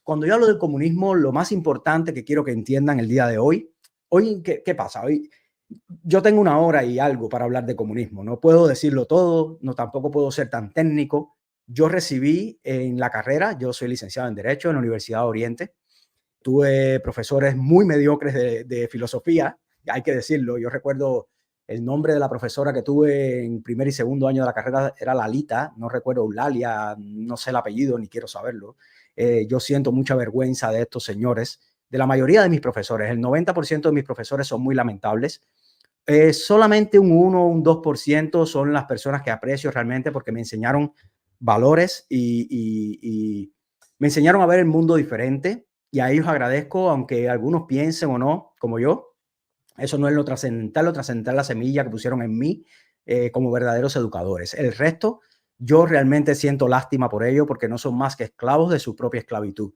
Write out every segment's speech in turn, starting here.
cuando yo hablo del comunismo, lo más importante que quiero que entiendan el día de hoy, ¿qué pasa? Hoy yo tengo una hora y algo para hablar de comunismo. No puedo decirlo todo, no tampoco puedo ser tan técnico. Yo recibí en la carrera, yo soy licenciado en Derecho en la Universidad de Oriente. Tuve profesores muy mediocres de filosofía, hay que decirlo. Yo recuerdo el nombre de la profesora que tuve en primer y segundo año de la carrera era Lalita, no recuerdo Eulalia, no sé el apellido ni quiero saberlo. Yo siento mucha vergüenza de estos señores, de la mayoría de mis profesores. El 90% de mis profesores son muy lamentables. Solamente un 1, un 2% son las personas que aprecio realmente porque me enseñaron valores y me enseñaron a ver el mundo diferente, y a ellos agradezco, aunque algunos piensen o no, como yo. Eso no es lo trascendental la semilla que pusieron en mí como verdaderos educadores. El resto, yo realmente siento lástima por ello porque no son más que esclavos de su propia esclavitud.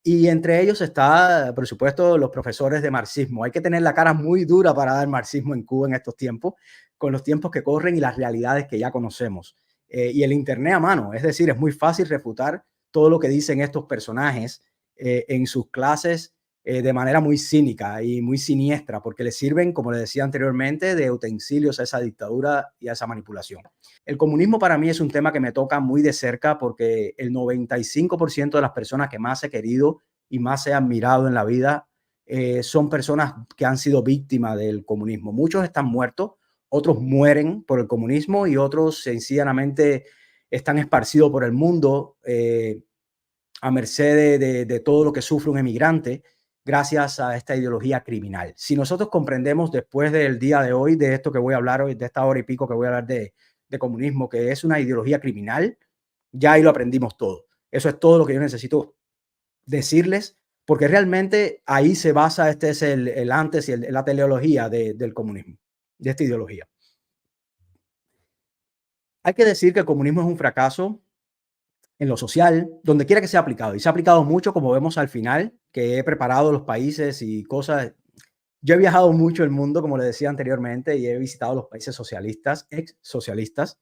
Y entre ellos está, por supuesto, los profesores de marxismo. Hay que tener la cara muy dura para dar marxismo en Cuba en estos tiempos, con los tiempos que corren y las realidades que ya conocemos. Y el Internet a mano, es decir, es muy fácil refutar todo lo que dicen estos personajes en sus clases de manera muy cínica y muy siniestra, porque le sirven, como le decía anteriormente, de utensilios a esa dictadura y a esa manipulación. El comunismo para mí es un tema que me toca muy de cerca porque el 95% de las personas que más he querido y más he admirado en la vida son personas que han sido víctimas del comunismo. Muchos están muertos, otros mueren por el comunismo y otros sencillamente están esparcidos por el mundo a merced de todo lo que sufre un emigrante gracias a esta ideología criminal. Si nosotros comprendemos después del día de hoy, de esto que voy a hablar hoy, de esta hora y pico que voy a hablar de comunismo, que es una ideología criminal, ya ahí lo aprendimos todo. Eso es todo lo que yo necesito decirles, porque realmente ahí se basa, este es el antes y la teleología del comunismo, de esta ideología. Hay que decir que el comunismo es un fracaso en lo social, donde quiera que sea aplicado. Y se ha aplicado mucho, como vemos al final, que he preparado los países y cosas. Yo he viajado mucho el mundo, como le decía anteriormente, y he visitado los países socialistas, ex socialistas,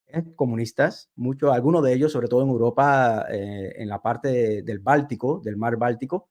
ex comunistas, muchos, algunos de ellos, sobre todo en Europa, en la parte del Báltico, del mar Báltico.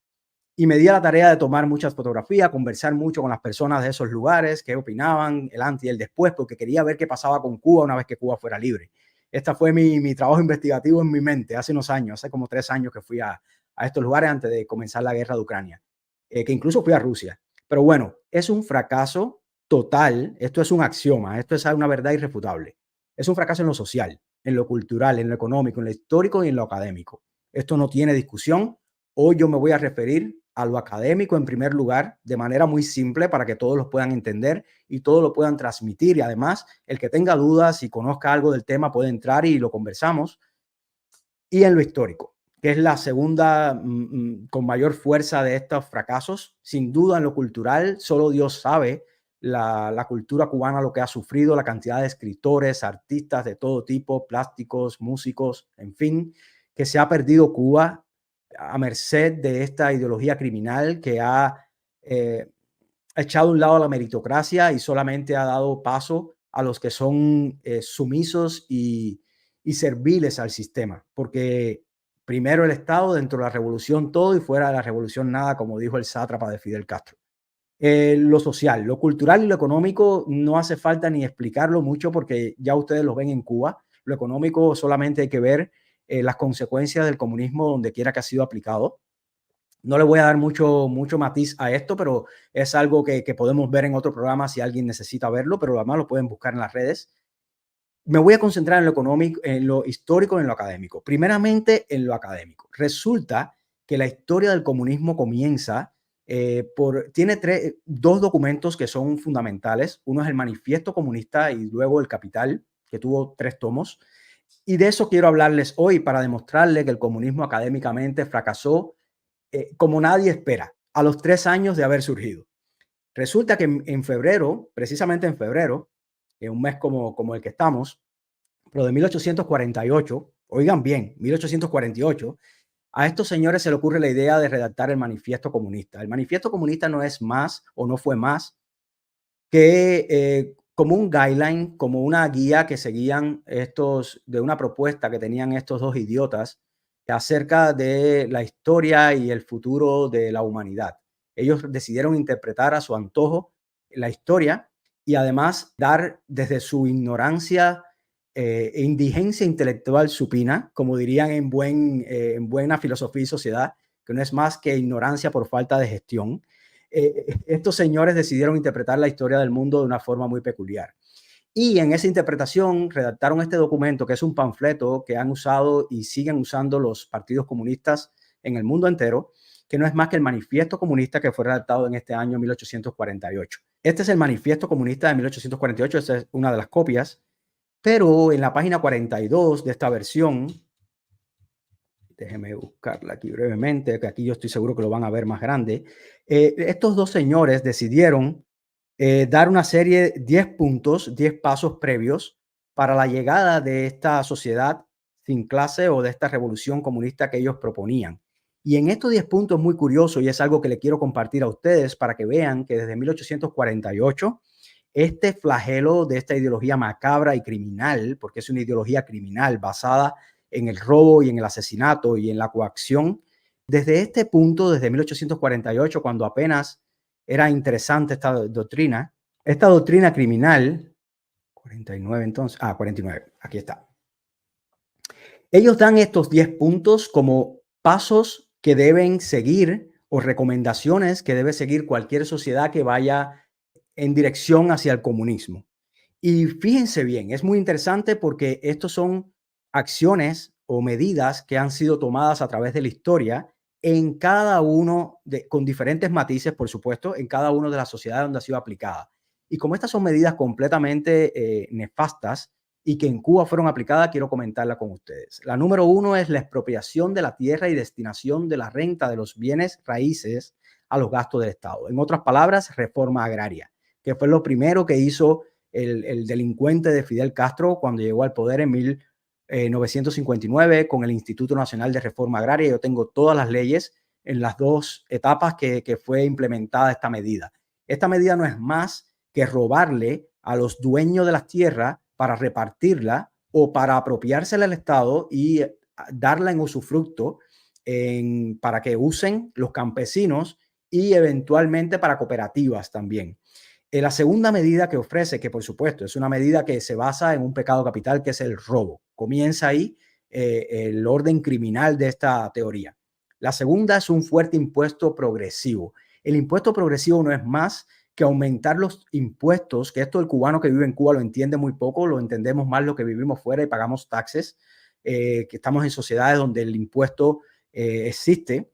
Y me di a la tarea de tomar muchas fotografías, conversar mucho con las personas de esos lugares, qué opinaban, el antes y el después, porque quería ver qué pasaba con Cuba una vez que Cuba fuera libre. Este fue mi trabajo investigativo en mi mente hace unos años, hace como 3 años que fui a estos lugares antes de comenzar la guerra de Ucrania, que incluso fui a Rusia. Pero bueno, es un fracaso total, esto es un axioma, esto es una verdad irrefutable. Es un fracaso en lo social, en lo cultural, en lo económico, en lo histórico y en lo académico. Esto no tiene discusión. Hoy yo me voy a referir a lo académico en primer lugar, de manera muy simple para que todos lo puedan entender y todos lo puedan transmitir. Y además, el que tenga dudas y conozca algo del tema puede entrar y lo conversamos. Y en lo histórico, que es la segunda con mayor fuerza de estos fracasos. Sin duda en lo cultural, solo Dios sabe la cultura cubana, lo que ha sufrido, la cantidad de escritores, artistas de todo tipo, plásticos, músicos, en fin, que se ha perdido Cuba a merced de esta ideología criminal que ha echado a un lado a la meritocracia y solamente ha dado paso a los que son sumisos y serviles al sistema, porque primero el Estado, dentro de la revolución todo y fuera de la revolución nada, como dijo el sátrapa de Fidel Castro. Lo social, lo cultural y lo económico no hace falta ni explicarlo mucho porque ya ustedes lo ven en Cuba. Lo económico solamente hay que ver las consecuencias del comunismo donde quiera que ha sido aplicado. No le voy a dar mucho matiz a esto, pero es algo que podemos ver en otro programa si alguien necesita verlo, pero además lo pueden buscar en las redes. Me voy a concentrar en lo económico, en lo histórico y en lo académico. Primeramente, en lo académico. Resulta que la historia del comunismo comienza tiene dos documentos que son fundamentales. Uno es el Manifiesto Comunista y luego el Capital, que tuvo 3 tomos. Y de eso quiero hablarles hoy para demostrarles que el comunismo académicamente fracasó como nadie espera, a los 3 años de haber surgido. Resulta que en febrero, precisamente en febrero, en un mes como el que estamos, pero de 1848, oigan bien, 1848, a estos señores se le ocurre la idea de redactar el Manifiesto Comunista. El Manifiesto Comunista no es más o no fue más que como un guideline, como una guía que seguían estos, de una propuesta que tenían estos dos idiotas acerca de la historia y el futuro de la humanidad. Ellos decidieron interpretar a su antojo la historia y además dar desde su ignorancia e indigencia intelectual supina, como dirían en buena filosofía y sociedad, que no es más que ignorancia por falta de gestión. Estos señores decidieron interpretar la historia del mundo de una forma muy peculiar. Y en esa interpretación redactaron este documento, que es un panfleto que han usado y siguen usando los partidos comunistas en el mundo entero, que no es más que el manifiesto comunista que fue redactado en este año 1848. Este es el manifiesto comunista de 1848, esta es una de las copias, pero en la página 42 de esta versión, déjeme buscarla aquí brevemente, que aquí yo estoy seguro que lo van a ver más grande, estos dos señores decidieron dar una serie, 10 puntos, 10 pasos previos para la llegada de esta sociedad sin clase o de esta revolución comunista que ellos proponían. Y en estos 10 puntos muy curioso, y es algo que le quiero compartir a ustedes para que vean que desde 1848, este flagelo de esta ideología macabra y criminal, porque es una ideología criminal basada en el robo y en el asesinato y en la coacción, desde este punto, desde 1848, cuando apenas era interesante esta doctrina criminal, 49 entonces, 49, aquí está. Ellos dan estos 10 puntos como pasos que deben seguir o recomendaciones que debe seguir cualquier sociedad que vaya en dirección hacia el comunismo. Y fíjense bien, es muy interesante porque estos son acciones o medidas que han sido tomadas a través de la historia en cada uno con diferentes matices, por supuesto, en cada una de las sociedades donde ha sido aplicada. Y como estas son medidas completamente nefastas y que en Cuba fueron aplicadas, quiero comentarla con ustedes. La número uno es la expropiación de la tierra y destinación de la renta de los bienes raíces a los gastos del Estado. En otras palabras, reforma agraria, que fue lo primero que hizo el delincuente de Fidel Castro cuando llegó al poder en 1959 con el Instituto Nacional de Reforma Agraria. Yo tengo todas las leyes en las dos etapas que fue implementada esta medida. Esta medida no es más que robarle a los dueños de las tierras para repartirla o para apropiársela al Estado y darla en usufructo para que usen los campesinos y eventualmente para cooperativas también. La segunda medida que ofrece, que por supuesto es una medida que se basa en un pecado capital, que es el robo. Comienza ahí el orden criminal de esta teoría. La segunda es un fuerte impuesto progresivo. El impuesto progresivo no es más que aumentar los impuestos, que esto el cubano que vive en Cuba lo entiende muy poco, lo entendemos más lo que vivimos fuera y pagamos taxes, que estamos en sociedades donde el impuesto existe,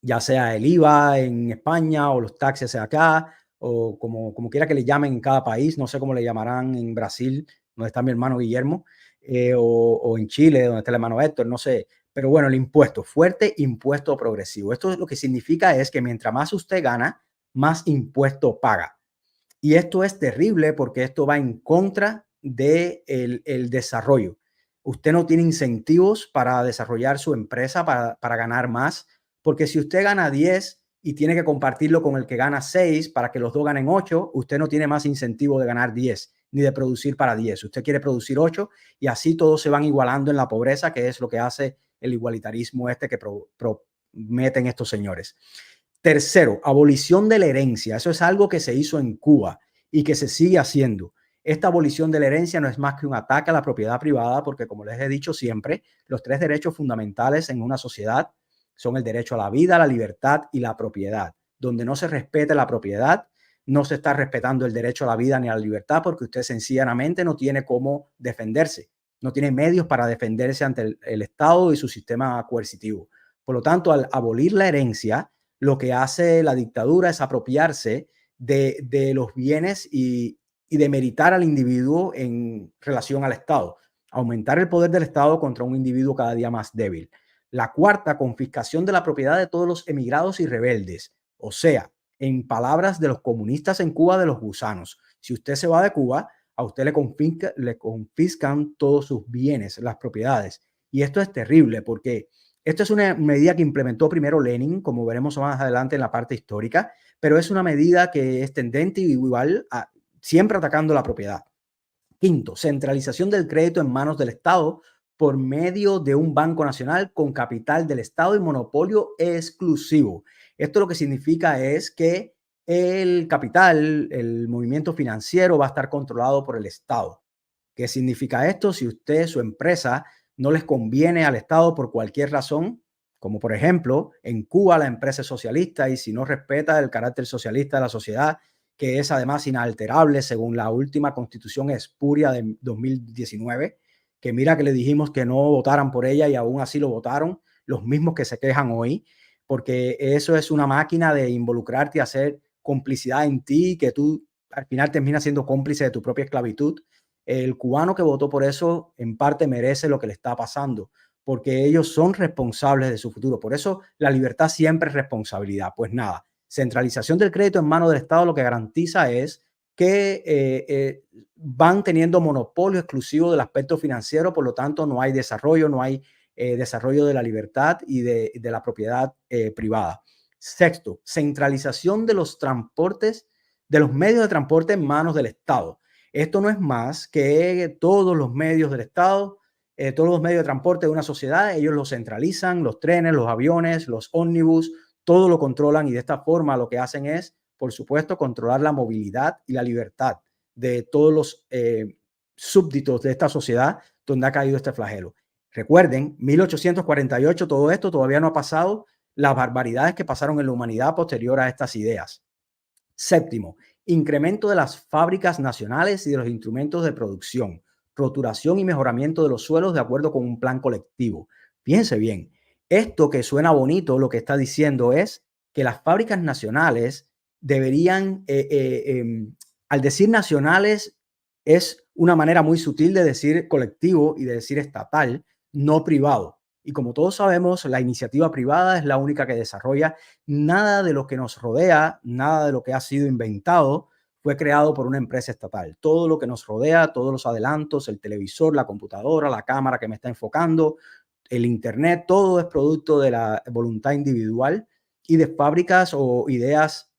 ya sea el IVA en España o los taxes acá, o como quiera que le llamen en cada país, no sé cómo le llamarán en Brasil, donde está mi hermano Guillermo, o en Chile, donde está el hermano Héctor, no sé. Pero bueno, el impuesto, fuerte impuesto progresivo. Esto lo que significa es que mientras más usted gana, más impuesto paga. Y esto es terrible porque esto va en contra del el desarrollo. Usted no tiene incentivos para desarrollar su empresa, para ganar más, porque si usted gana 10 y tiene que compartirlo con el que gana 6 para que los dos ganen 8, usted no tiene más incentivo de ganar 10 ni de producir para 10. Usted quiere producir 8 y así todos se van igualando en la pobreza, que es lo que hace el igualitarismo este que prometen estos señores. Tercero, abolición de la herencia. Eso es algo que se hizo en Cuba y que se sigue haciendo. Esta abolición de la herencia no es más que un ataque a la propiedad privada, porque como les he dicho siempre, los tres derechos fundamentales en una sociedad son el derecho a la vida, la libertad y la propiedad. Donde no se respete la propiedad, no se está respetando el derecho a la vida ni a la libertad, porque usted sencillamente no tiene cómo defenderse, no tiene medios para defenderse ante el Estado y su sistema coercitivo. Por lo tanto, al abolir la herencia, lo que hace la dictadura es apropiarse de los bienes y demeritar al individuo en relación al Estado, aumentar el poder del Estado contra un individuo cada día más débil. La cuarta, confiscación de la propiedad de todos los emigrados y rebeldes. O sea, en palabras de los comunistas en Cuba, de los gusanos. Si usted se va de Cuba, a usted le confiscan todos sus bienes, las propiedades. Y esto es terrible porque esto es una medida que implementó primero Lenin, como veremos más adelante en la parte histórica, pero es una medida que es tendente igual a siempre atacando la propiedad. Quinto, centralización del crédito en manos del Estado por medio de un banco nacional con capital del Estado y monopolio exclusivo. Esto lo que significa es que el capital, el movimiento financiero va a estar controlado por el Estado. ¿Qué significa esto? Si usted, su empresa, no les conviene al Estado por cualquier razón, como por ejemplo, en Cuba la empresa es socialista y si no respeta el carácter socialista de la sociedad, que es además inalterable según la última constitución espuria de 2019, que mira que le dijimos que no votaran por ella y aún así lo votaron, los mismos que se quejan hoy, porque eso es una máquina de involucrarte y hacer complicidad en ti, que tú al final terminas siendo cómplice de tu propia esclavitud. El cubano que votó por eso en parte merece lo que le está pasando, porque ellos son responsables de su futuro. Por eso la libertad siempre es responsabilidad. Pues nada, centralización del crédito en manos del Estado lo que garantiza es que van teniendo monopolio exclusivo del aspecto financiero, por lo tanto no hay desarrollo, no hay desarrollo de la libertad y de la propiedad privada. Sexto, centralización de los transportes, de los medios de transporte en manos del Estado. Esto no es más que todos los medios del Estado, todos los medios de transporte de una sociedad, ellos los centralizan, los trenes, los aviones, los ómnibus, todo lo controlan y de esta forma lo que hacen es, por supuesto, controlar la movilidad y la libertad de todos los súbditos de esta sociedad donde ha caído este flagelo. Recuerden, 1848, todo esto todavía no ha pasado, las barbaridades que pasaron en la humanidad posterior a estas ideas. Séptimo, incremento de las fábricas nacionales y de los instrumentos de producción, roturación y mejoramiento de los suelos de acuerdo con un plan colectivo. Fíjense bien, esto que suena bonito, lo que está diciendo es que las fábricas nacionales deberían, al decir nacionales, es una manera muy sutil de decir colectivo y de decir estatal, no privado. Y como todos sabemos, la iniciativa privada es la única que desarrolla. Nada de lo que nos rodea, nada de lo que ha sido inventado fue creado por una empresa estatal. Todo lo que nos rodea, todos los adelantos, el televisor, la computadora, la cámara que me está enfocando, el internet, todo es producto de la voluntad individual y de fábricas o ideas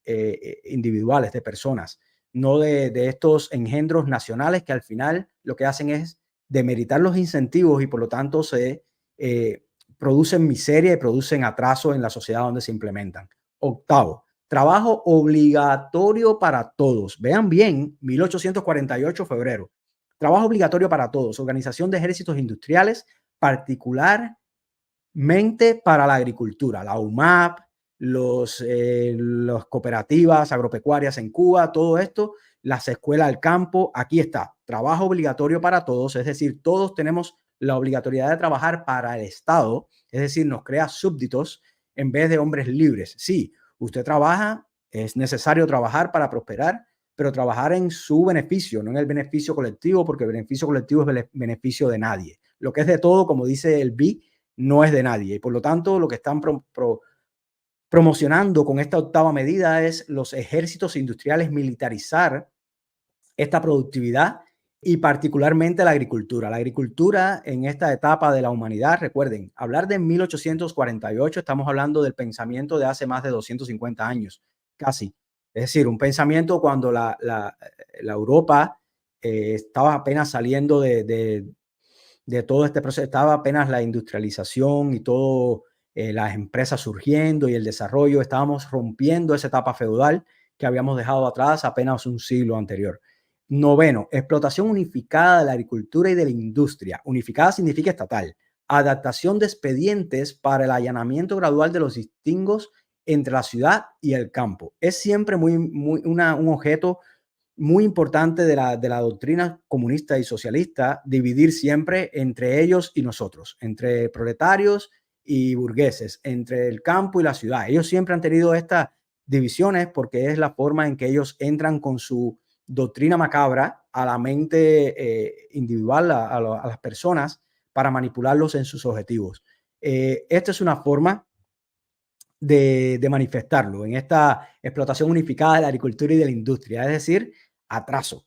individuales de personas, no de estos engendros nacionales que al final lo que hacen es demeritar los incentivos y por lo tanto se producen miseria y producen atraso en la sociedad donde se implementan. Octavo, trabajo obligatorio para todos. Vean bien, 1848, febrero. Trabajo obligatorio para todos. Organización de ejércitos industriales, particularmente para la agricultura. La UMAP, las cooperativas agropecuarias en Cuba, todo esto, las escuelas al campo, aquí está. Trabajo obligatorio para todos, es decir, todos tenemos la obligatoriedad de trabajar para el Estado, es decir, nos crea súbditos en vez de hombres libres. Sí, usted trabaja, es necesario trabajar para prosperar, pero trabajar en su beneficio, no en el beneficio colectivo, porque el beneficio colectivo es el beneficio de nadie. Lo que es de todo, como dice el BI, no es de nadie. Y por lo tanto, lo que están promocionando con esta octava medida es los ejércitos industriales, militarizar esta productividad y particularmente la agricultura. La agricultura en esta etapa de la humanidad, recuerden, hablar de 1848, estamos hablando del pensamiento de hace más de 250 años, casi. Es decir, un pensamiento cuando la Europa estaba apenas saliendo de todo este proceso, estaba apenas la industrialización y todo, las empresas surgiendo y el desarrollo, estábamos rompiendo esa etapa feudal que habíamos dejado atrás apenas un siglo anterior. Noveno, explotación unificada de la agricultura y de la industria. Unificada significa estatal. Adaptación de expedientes para el allanamiento gradual de los distingos entre la ciudad y el campo. Es siempre un objeto muy importante de la doctrina comunista y socialista, dividir siempre entre ellos y nosotros, entre proletarios y burgueses, entre el campo y la ciudad. Ellos siempre han tenido estas divisiones porque es la forma en que ellos entran con su doctrina macabra a la mente individual, a las personas, para manipularlos en sus objetivos. Esta es una forma de manifestarlo en esta explotación unificada de la agricultura y de la industria, es decir, atraso.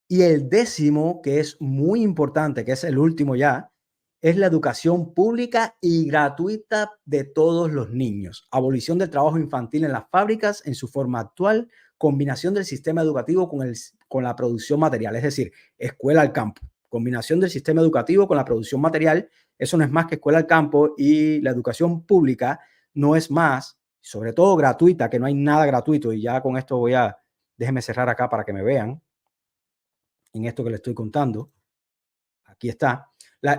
Y el décimo, que es muy importante, que es el último ya, es la educación pública y gratuita de todos los niños. Abolición del trabajo infantil en las fábricas en su forma actual, combinación del sistema educativo con la producción material, es decir, escuela al campo. Combinación del sistema educativo con la producción material, eso no es más que escuela al campo, y la educación pública no es más, sobre todo gratuita, que no hay nada gratuito. Y ya con esto déjenme cerrar acá para que me vean en esto que les estoy contando. Aquí está. La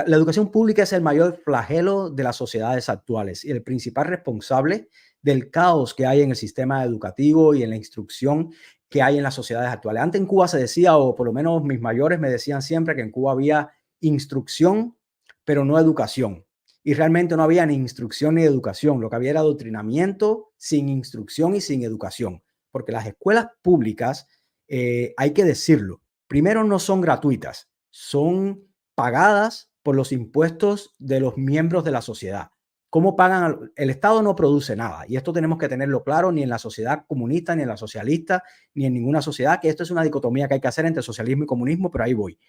educación pública es el mayor flagelo de las sociedades actuales y el principal responsable del caos que hay en el sistema educativo y en la instrucción que hay en las sociedades actuales. Antes en Cuba se decía, o por lo menos mis mayores me decían siempre, que en Cuba había instrucción, pero no educación. Y realmente no había ni instrucción ni educación. Lo que había era adoctrinamiento sin instrucción y sin educación. Porque las escuelas públicas, hay que decirlo, primero no son gratuitas, son pagadas por los impuestos de los miembros de la sociedad. ¿Cómo pagan? El Estado no produce nada, y esto tenemos que tenerlo claro, ni en la sociedad comunista, ni en la socialista, ni en ninguna sociedad, que esto es una dicotomía que hay que hacer entre socialismo y comunismo, pero ahí voy.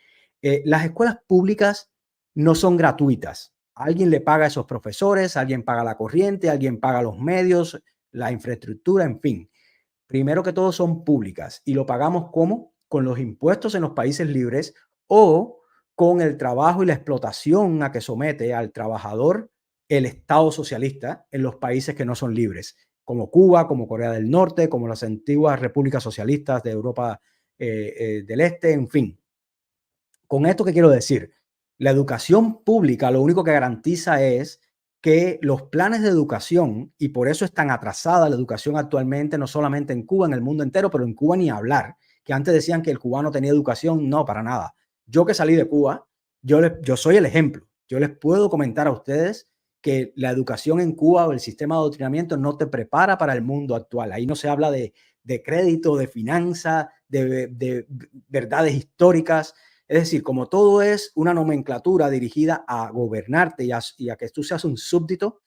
Las escuelas públicas no son gratuitas. Alguien le paga a esos profesores, alguien paga la corriente, alguien paga los medios, la infraestructura, en fin. Primero que todo son públicas, y lo pagamos ¿cómo? Con los impuestos en los países libres, o con el trabajo y la explotación a que somete al trabajador el Estado socialista en los países que no son libres, como Cuba, como Corea del Norte, como las antiguas repúblicas socialistas de Europa del Este, en fin. Con esto, ¿qué quiero decir? La educación pública lo único que garantiza es que los planes de educación, y por eso es tan atrasada la educación actualmente, no solamente en Cuba, en el mundo entero, pero en Cuba ni hablar, que antes decían que el cubano tenía educación, no, para nada. Yo que salí de Cuba, yo soy el ejemplo. Yo les puedo comentar a ustedes que la educación en Cuba, o el sistema de adoctrinamiento, no te prepara para el mundo actual. Ahí no se habla de crédito, de finanzas, de verdades históricas. Es decir, como todo es una nomenclatura dirigida a gobernarte y a que tú seas un súbdito,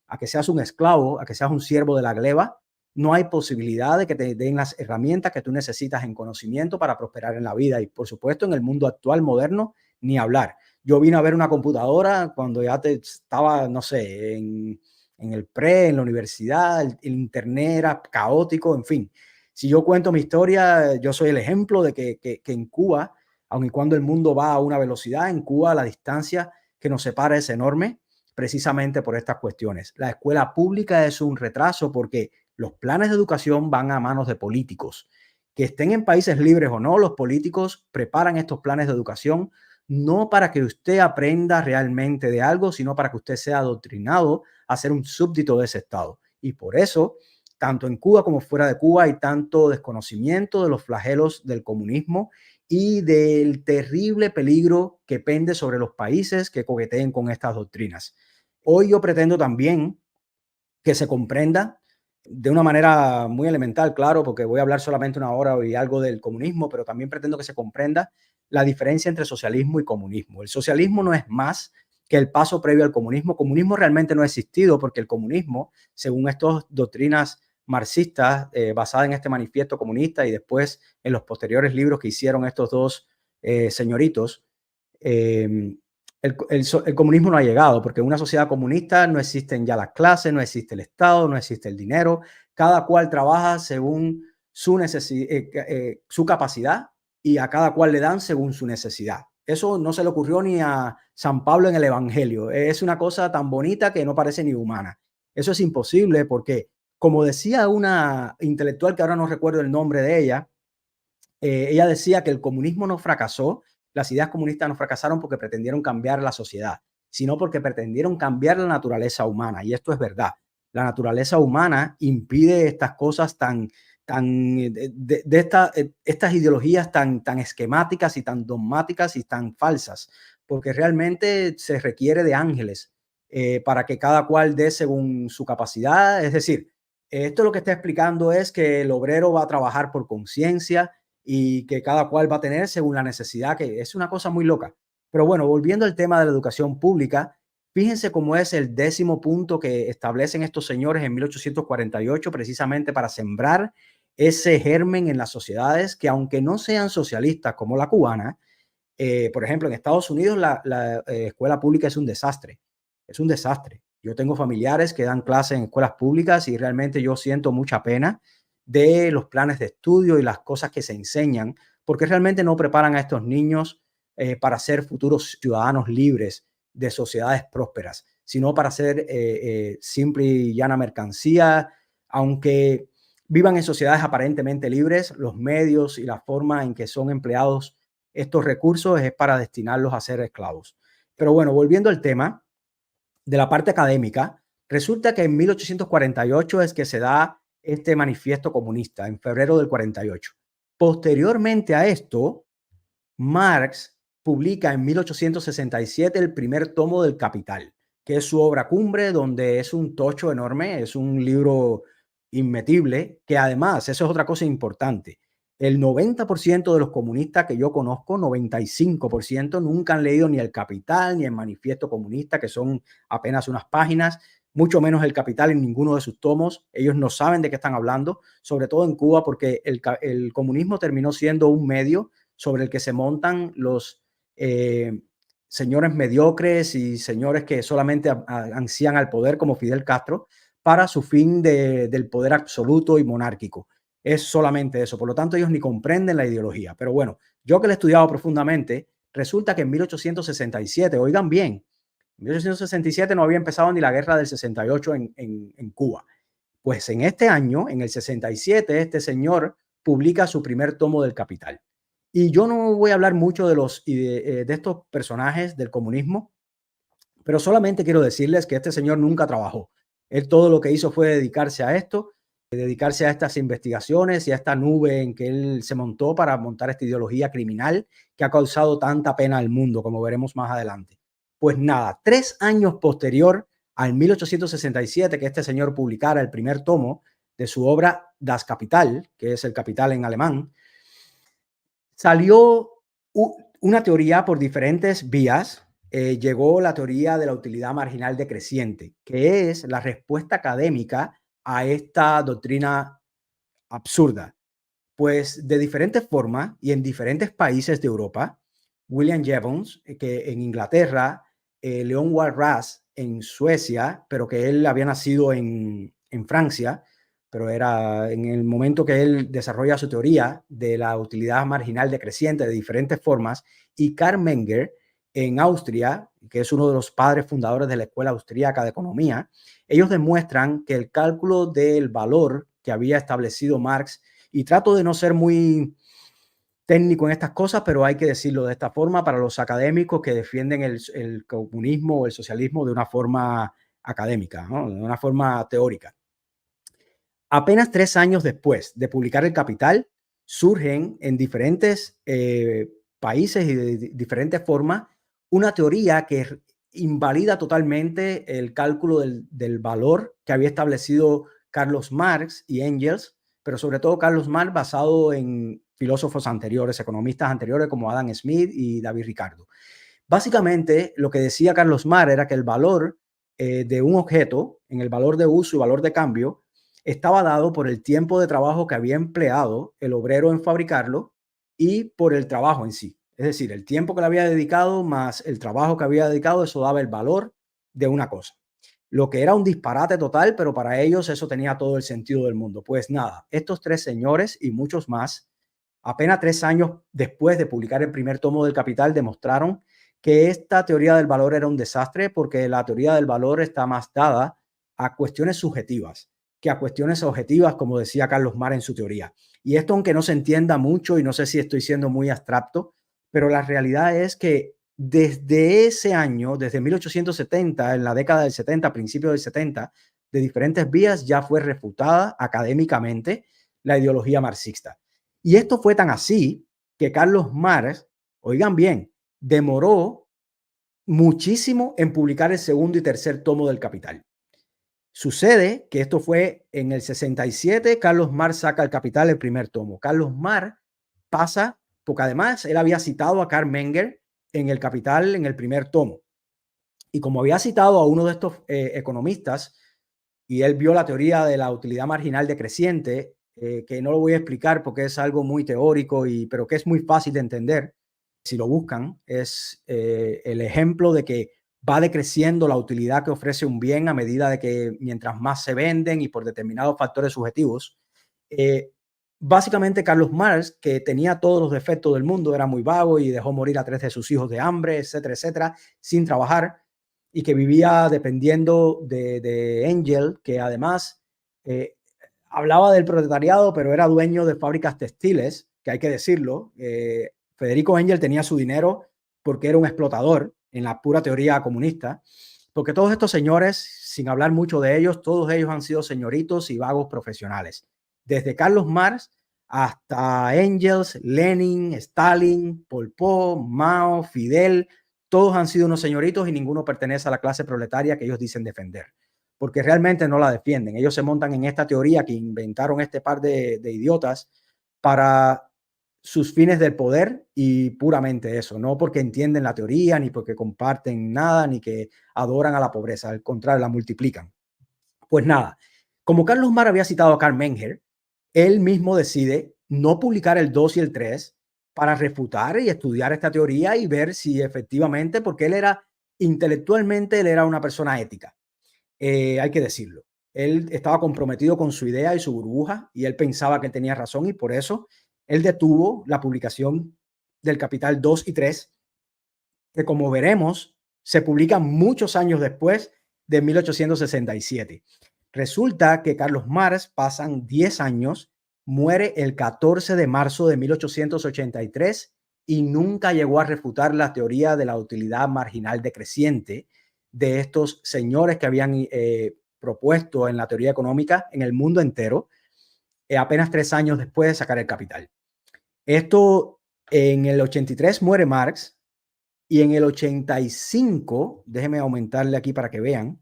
a que seas un esclavo, a que seas un siervo de la gleba, no hay posibilidad de que te den las herramientas que tú necesitas en conocimiento para prosperar en la vida. Y por supuesto, en el mundo actual moderno, ni hablar. Yo vine a ver una computadora cuando ya estaba, no sé, en el en la universidad, el internet era caótico, en fin. Si yo cuento mi historia, yo soy el ejemplo de que en Cuba, aun y cuando el mundo va a una velocidad, en Cuba la distancia que nos separa es enorme, precisamente por estas cuestiones. La escuela pública es un retraso porque los planes de educación van a manos de políticos. Que estén en países libres o no, los políticos preparan estos planes de educación no para que usted aprenda realmente de algo, sino para que usted sea adoctrinado a ser un súbdito de ese Estado. Y por eso, tanto en Cuba como fuera de Cuba, hay tanto desconocimiento de los flagelos del comunismo y del terrible peligro que pende sobre los países que coqueteen con estas doctrinas. Hoy yo pretendo también que se comprenda de una manera muy elemental, claro, porque voy a hablar solamente una hora y algo del comunismo, pero también pretendo que se comprenda la diferencia entre socialismo y comunismo. El socialismo no es más que el paso previo al comunismo. Comunismo realmente no ha existido, porque el comunismo, según estas doctrinas marxistas basadas en este manifiesto comunista y después en los posteriores libros que hicieron estos dos señoritos, eh, el comunismo no ha llegado, porque en una sociedad comunista no existen ya las clases, no existe el Estado, no existe el dinero. Cada cual trabaja según su capacidad, y a cada cual le dan según su necesidad. Eso no se le ocurrió ni a San Pablo en el Evangelio. Es una cosa tan bonita que no parece ni humana. Eso es imposible porque, como decía una intelectual que ahora no recuerdo el nombre de ella decía que el comunismo no fracasó, las ideas comunistas no fracasaron porque pretendieron cambiar la sociedad, sino porque pretendieron cambiar la naturaleza humana. Y esto es verdad. La naturaleza humana impide estas cosas estas ideologías tan esquemáticas y tan dogmáticas y tan falsas, porque realmente se requiere de ángeles para que cada cual dé según su capacidad. Es decir, esto lo que está explicando es que el obrero va a trabajar por conciencia y que cada cual va a tener según la necesidad, que es una cosa muy loca. Pero bueno, volviendo al tema de la educación pública, fíjense cómo es el 10º punto que establecen estos señores en 1848, precisamente para sembrar ese germen en las sociedades que, aunque no sean socialistas como la cubana, por ejemplo, en Estados Unidos la escuela pública es un desastre. Es un desastre. Yo tengo familiares que dan clases en escuelas públicas y realmente yo siento mucha pena de los planes de estudio y las cosas que se enseñan, porque realmente no preparan a estos niños para ser futuros ciudadanos libres de sociedades prósperas, sino para ser simple y llana mercancía. Aunque vivan en sociedades aparentemente libres, los medios y la forma en que son empleados estos recursos es para destinarlos a ser esclavos. Pero bueno, volviendo al tema de la parte académica, resulta que en 1848 es que se da este manifiesto comunista, en febrero del 48. Posteriormente a esto, Marx publica en 1867 el primer tomo del Capital, que es su obra cumbre, donde es un tocho enorme, es un libro inmetible, que además, eso es otra cosa importante, el 90% de los comunistas que yo conozco, 95%, nunca han leído ni el Capital ni el Manifiesto Comunista, que son apenas unas páginas, mucho menos el Capital en ninguno de sus tomos. Ellos no saben de qué están hablando, sobre todo en Cuba, porque el comunismo terminó siendo un medio sobre el que se montan los señores mediocres y señores que solamente ansían al poder, como Fidel Castro, para su fin del poder absoluto y monárquico. Es solamente eso. Por lo tanto, ellos ni comprenden la ideología. Pero bueno, yo que lo he estudiado profundamente, resulta que en 1867, oigan bien, en 1867 no había empezado ni la guerra del 68 en Cuba. Pues en este año, en el 67, este señor publica su primer tomo del Capital. Y yo no voy a hablar mucho de estos personajes del comunismo, pero solamente quiero decirles que este señor nunca trabajó. Él todo lo que hizo fue dedicarse a esto, dedicarse a estas investigaciones y a esta nube en que él se montó para montar esta ideología criminal que ha causado tanta pena al mundo, como veremos más adelante. Pues nada, 3 años posterior al 1867 que este señor publicara el primer tomo de su obra Das Kapital, que es el capital en alemán, salió una teoría por diferentes vías. Llegó la teoría de la utilidad marginal decreciente, que es la respuesta académica a esta doctrina absurda. Pues de diferentes formas y en diferentes países de Europa, William Jevons, que en Inglaterra, Leon Walras en Suecia, pero que él había nacido en Francia, pero era en el momento que él desarrolla su teoría de la utilidad marginal decreciente de diferentes formas, y Karl Menger en Austria, que es uno de los padres fundadores de la Escuela Austríaca de Economía. Ellos demuestran que el cálculo del valor que había establecido Marx, y trato de no ser muy técnico en estas cosas, pero hay que decirlo de esta forma para los académicos que defienden el comunismo o el socialismo de una forma académica, ¿no? De una forma teórica. Apenas 3 años después de publicar El Capital, surgen en diferentes países y de diferentes formas una teoría que invalida totalmente el cálculo del valor que había establecido Carlos Marx y Engels, pero sobre todo Carlos Marx, basado en filósofos anteriores, economistas anteriores como Adam Smith y David Ricardo. Básicamente, lo que decía Carlos Marx era que el valor de un objeto, en el valor de uso y valor de cambio, estaba dado por el tiempo de trabajo que había empleado el obrero en fabricarlo y por el trabajo en sí. Es decir, el tiempo que le había dedicado más el trabajo que había dedicado, eso daba el valor de una cosa. Lo que era un disparate total, pero para ellos eso tenía todo el sentido del mundo. Pues nada, estos 3 señores y muchos más, apenas 3 años después de publicar el primer tomo del Capital, demostraron que esta teoría del valor era un desastre, porque la teoría del valor está más dada a cuestiones subjetivas que a cuestiones objetivas, como decía Carlos Marx en su teoría. Y esto, aunque no se entienda mucho, y no sé si estoy siendo muy abstracto, pero la realidad es que desde ese año, desde 1870, en la década del 70, principios del 70, de diferentes vías ya fue refutada académicamente la ideología marxista. Y esto fue tan así que Carlos Marx, oigan bien, demoró muchísimo en publicar el segundo y tercer tomo del Capital. Sucede que esto fue en el 67, Carlos Marx saca el Capital, el primer tomo. Carlos Marx pasa, porque además él había citado a Karl Menger en el Capital en el primer tomo. Y como había citado a uno de estos economistas, y él vio la teoría de la utilidad marginal decreciente, que no lo voy a explicar porque es algo muy teórico, pero que es muy fácil de entender si lo buscan, es el ejemplo de que va decreciendo la utilidad que ofrece un bien a medida de que mientras más se venden y por determinados factores subjetivos, básicamente Carlos Marx, que tenía todos los defectos del mundo, era muy vago y dejó morir a 3 de sus hijos de hambre, etcétera, sin trabajar, y que vivía dependiendo de Engel, que además hablaba del proletariado, pero era dueño de fábricas textiles, que hay que decirlo. Federico Engel tenía su dinero porque era un explotador en la pura teoría comunista, porque todos estos señores, sin hablar mucho de ellos, todos ellos han sido señoritos y vagos profesionales. Desde Carlos Marx hasta Engels, Lenin, Stalin, Pol Pot, Mao, Fidel, todos han sido unos señoritos y ninguno pertenece a la clase proletaria que ellos dicen defender, porque realmente no la defienden. Ellos se montan en esta teoría que inventaron este par de idiotas para sus fines del poder y puramente eso, no porque entienden la teoría, ni porque comparten nada, ni que adoran a la pobreza, al contrario, la multiplican. Pues nada, como Carlos Marx había citado a Karl Menger, él mismo decide no publicar el 2 y el 3 para refutar y estudiar esta teoría y ver si efectivamente, porque él era intelectualmente, él era una persona ética, hay que decirlo. Él estaba comprometido con su idea y su burbuja y él pensaba que tenía razón y por eso él detuvo la publicación del Capital 2 y 3, que como veremos se publican muchos años después de 1867. Resulta que Carlos Marx pasan 10 años, muere el 14 de marzo de 1883 y nunca llegó a refutar la teoría de la utilidad marginal decreciente de estos señores que habían propuesto en la teoría económica en el mundo entero, apenas 3 años después de sacar el Capital. Esto en el 83 muere Marx y en el 85, déjenme aumentarle aquí para que vean,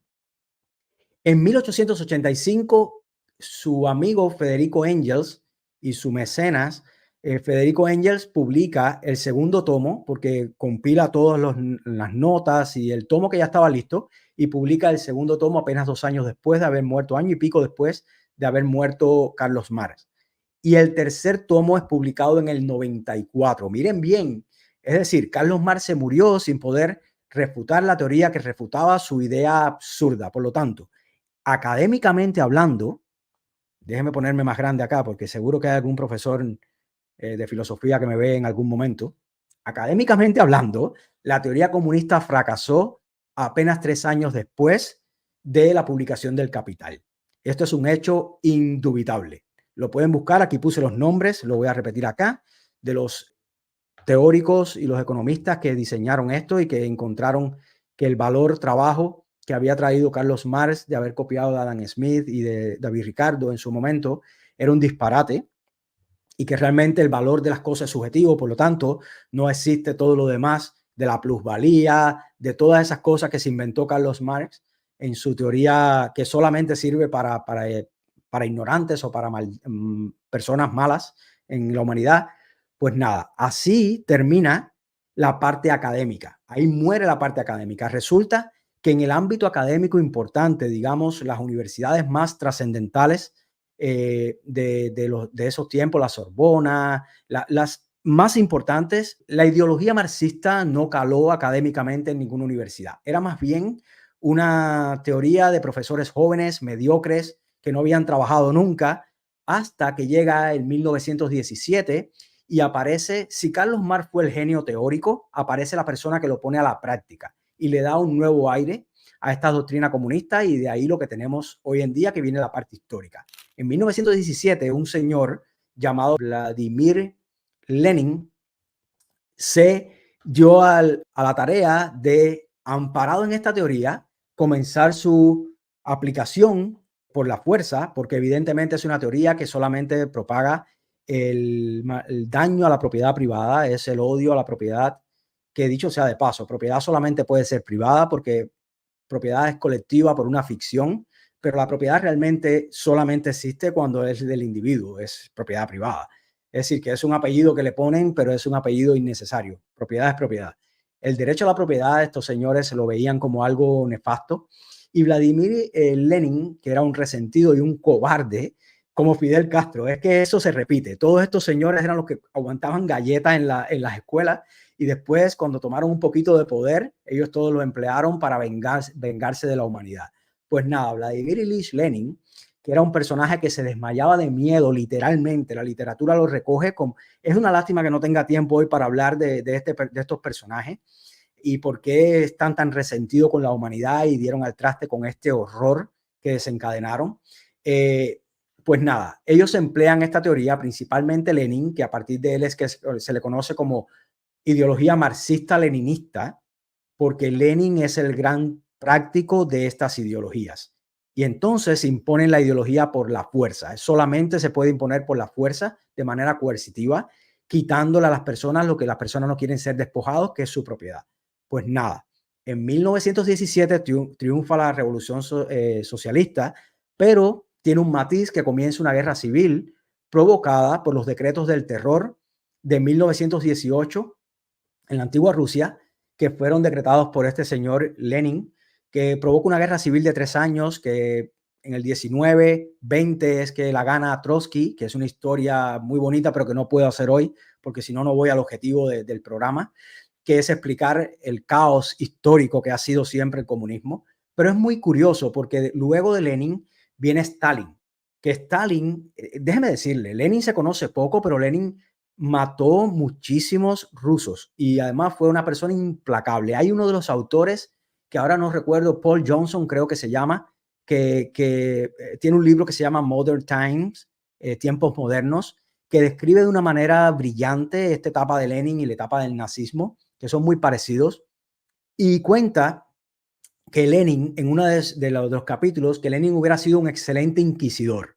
en 1885 su amigo Federico Engels y su mecenas Federico Engels publica el segundo tomo porque compila todas las notas y el tomo que ya estaba listo y publica el segundo tomo apenas 2 años después de haber muerto, año y pico después de haber muerto Carlos Marx. Y el tercer tomo es publicado en el 94. Miren bien, es decir, Carlos Marx se murió sin poder refutar la teoría que refutaba su idea absurda. Por lo tanto, académicamente hablando, déjeme ponerme más grande acá porque seguro que hay algún profesor de filosofía que me ve en algún momento. Académicamente hablando, la teoría comunista fracasó apenas 3 años después de la publicación del Capital. Esto es un hecho indubitable. Lo pueden buscar, aquí puse los nombres, lo voy a repetir acá, de los teóricos y los economistas que diseñaron esto y que encontraron que el valor trabajo que había traído Carlos Marx de haber copiado de Adam Smith y de David Ricardo en su momento era un disparate y que realmente el valor de las cosas es subjetivo, por lo tanto no existe todo lo demás de la plusvalía, de todas esas cosas que se inventó Carlos Marx en su teoría que solamente sirve para ignorantes o para personas malas en la humanidad. Pues nada, así termina la parte académica. Ahí muere la parte académica. Resulta que en el ámbito académico importante, digamos, las universidades más trascendentales de esos tiempos, la Sorbona, las más importantes, la ideología marxista no caló académicamente en ninguna universidad. Era más bien una teoría de profesores jóvenes, mediocres, que no habían trabajado nunca, hasta que llega el 1917 y aparece, si Carlos Marx fue el genio teórico, aparece la persona que lo pone a la práctica y le da un nuevo aire a esta doctrina comunista y de ahí lo que tenemos hoy en día que viene la parte histórica. En 1917, un señor llamado Vladimir Lenin se dio a la tarea de, amparado en esta teoría, comenzar su aplicación por la fuerza, porque evidentemente es una teoría que solamente propaga el daño a la propiedad privada, es el odio a la propiedad, que dicho sea de paso, propiedad solamente puede ser privada porque propiedad es colectiva por una ficción, pero la propiedad realmente solamente existe cuando es del individuo, es propiedad privada. Es decir, que es un apellido que le ponen, pero es un apellido innecesario. Propiedad es propiedad. El derecho a la propiedad, estos señores se lo veían como algo nefasto. Y Vladimir Lenin, que era un resentido y un cobarde, como Fidel Castro, es que eso se repite. Todos estos señores eran los que aguantaban galletas en las escuelas y después, cuando tomaron un poquito de poder, ellos todos lo emplearon para vengarse de la humanidad. Pues nada, Vladimir Ilich Lenin, que era un personaje que se desmayaba de miedo, literalmente. La literatura lo recoge como... Es una lástima que no tenga tiempo hoy para hablar de estos personajes y por qué están tan resentidos con la humanidad y dieron al traste con este horror que desencadenaron. Pues nada, ellos emplean esta teoría, principalmente Lenin, que a partir de él es que se le conoce como ideología marxista-leninista, porque Lenin es el gran práctico de estas ideologías. Y entonces imponen la ideología por la fuerza. Solamente se puede imponer por la fuerza de manera coercitiva, quitándole a las personas lo que las personas no quieren ser despojados, que es su propiedad. Pues nada, en 1917 triunfa la revolución socialista, pero tiene un matiz que comienza una guerra civil provocada por los decretos del terror de 1918 en la antigua Rusia, que fueron decretados por este señor Lenin, que provoca una guerra civil de 3 años, que en el 19-20 es que la gana Trotsky, que es una historia muy bonita, pero que no puedo hacer hoy, porque si no, no voy al objetivo del programa, que es explicar el caos histórico que ha sido siempre el comunismo. Pero es muy curioso, porque luego de Lenin viene Stalin, que Stalin, déjeme decirle, Lenin se conoce poco, pero Lenin mató muchísimos rusos y además fue una persona implacable. Hay uno de los autores, que ahora no recuerdo, Paul Johnson creo que se llama, que tiene un libro que se llama Modern Times, Tiempos Modernos, que describe de una manera brillante esta etapa de Lenin y la etapa del nazismo, que son muy parecidos, y cuenta que Lenin, en uno de los capítulos, que Lenin hubiera sido un excelente inquisidor,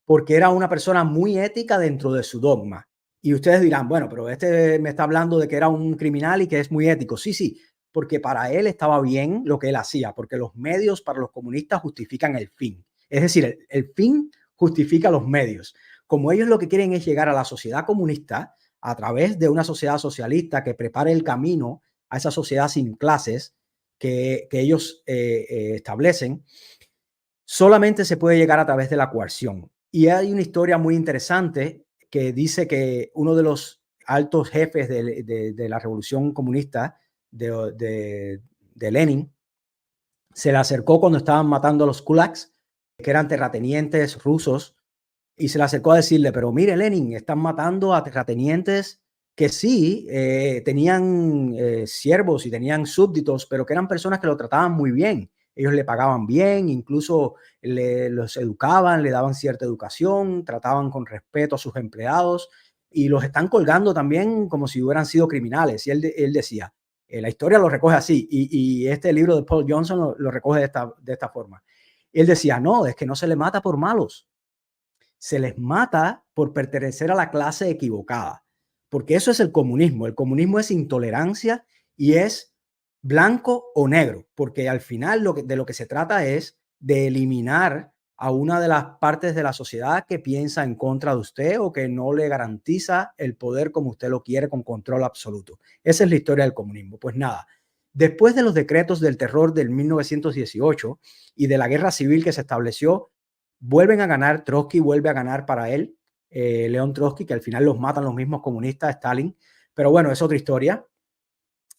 porque era una persona muy ética dentro de su dogma. Y ustedes dirán, bueno, pero este me está hablando de que era un criminal y que es muy ético. Sí, sí, porque para él estaba bien lo que él hacía, porque los medios para los comunistas justifican el fin. Es decir, el fin justifica los medios. Como ellos lo que quieren es llegar a la sociedad comunista a través de una sociedad socialista que prepare el camino a esa sociedad sin clases que ellos establecen, solamente se puede llegar a través de la coerción. Y hay una historia muy interesante que dice que uno de los altos jefes de la revolución comunista de Lenin se le acercó cuando estaban matando a los kulaks, que eran terratenientes rusos, y se le acercó a decirle, pero mire Lenin, están matando a terratenientes que sí tenían siervos y tenían súbditos, pero que eran personas que lo trataban muy bien. Ellos le pagaban bien, incluso los educaban, le daban cierta educación, trataban con respeto a sus empleados y los están colgando también como si hubieran sido criminales. Y él decía, la historia lo recoge así y este libro de Paul Johnson lo recoge de esta forma. Y él decía, no, es que no se le mata por malos, se les mata por pertenecer a la clase equivocada, porque eso es el comunismo. El comunismo es intolerancia y es blanco o negro, porque al final de lo que se trata es de eliminar a una de las partes de la sociedad que piensa en contra de usted o que no le garantiza el poder como usted lo quiere, con control absoluto. Esa es la historia del comunismo. Pues nada, después de los decretos del terror del 1918 y de la guerra civil que se estableció, vuelven a ganar, Trotsky vuelve a ganar para él, León Trotsky, que al final los matan los mismos comunistas, Stalin, pero bueno, es otra historia,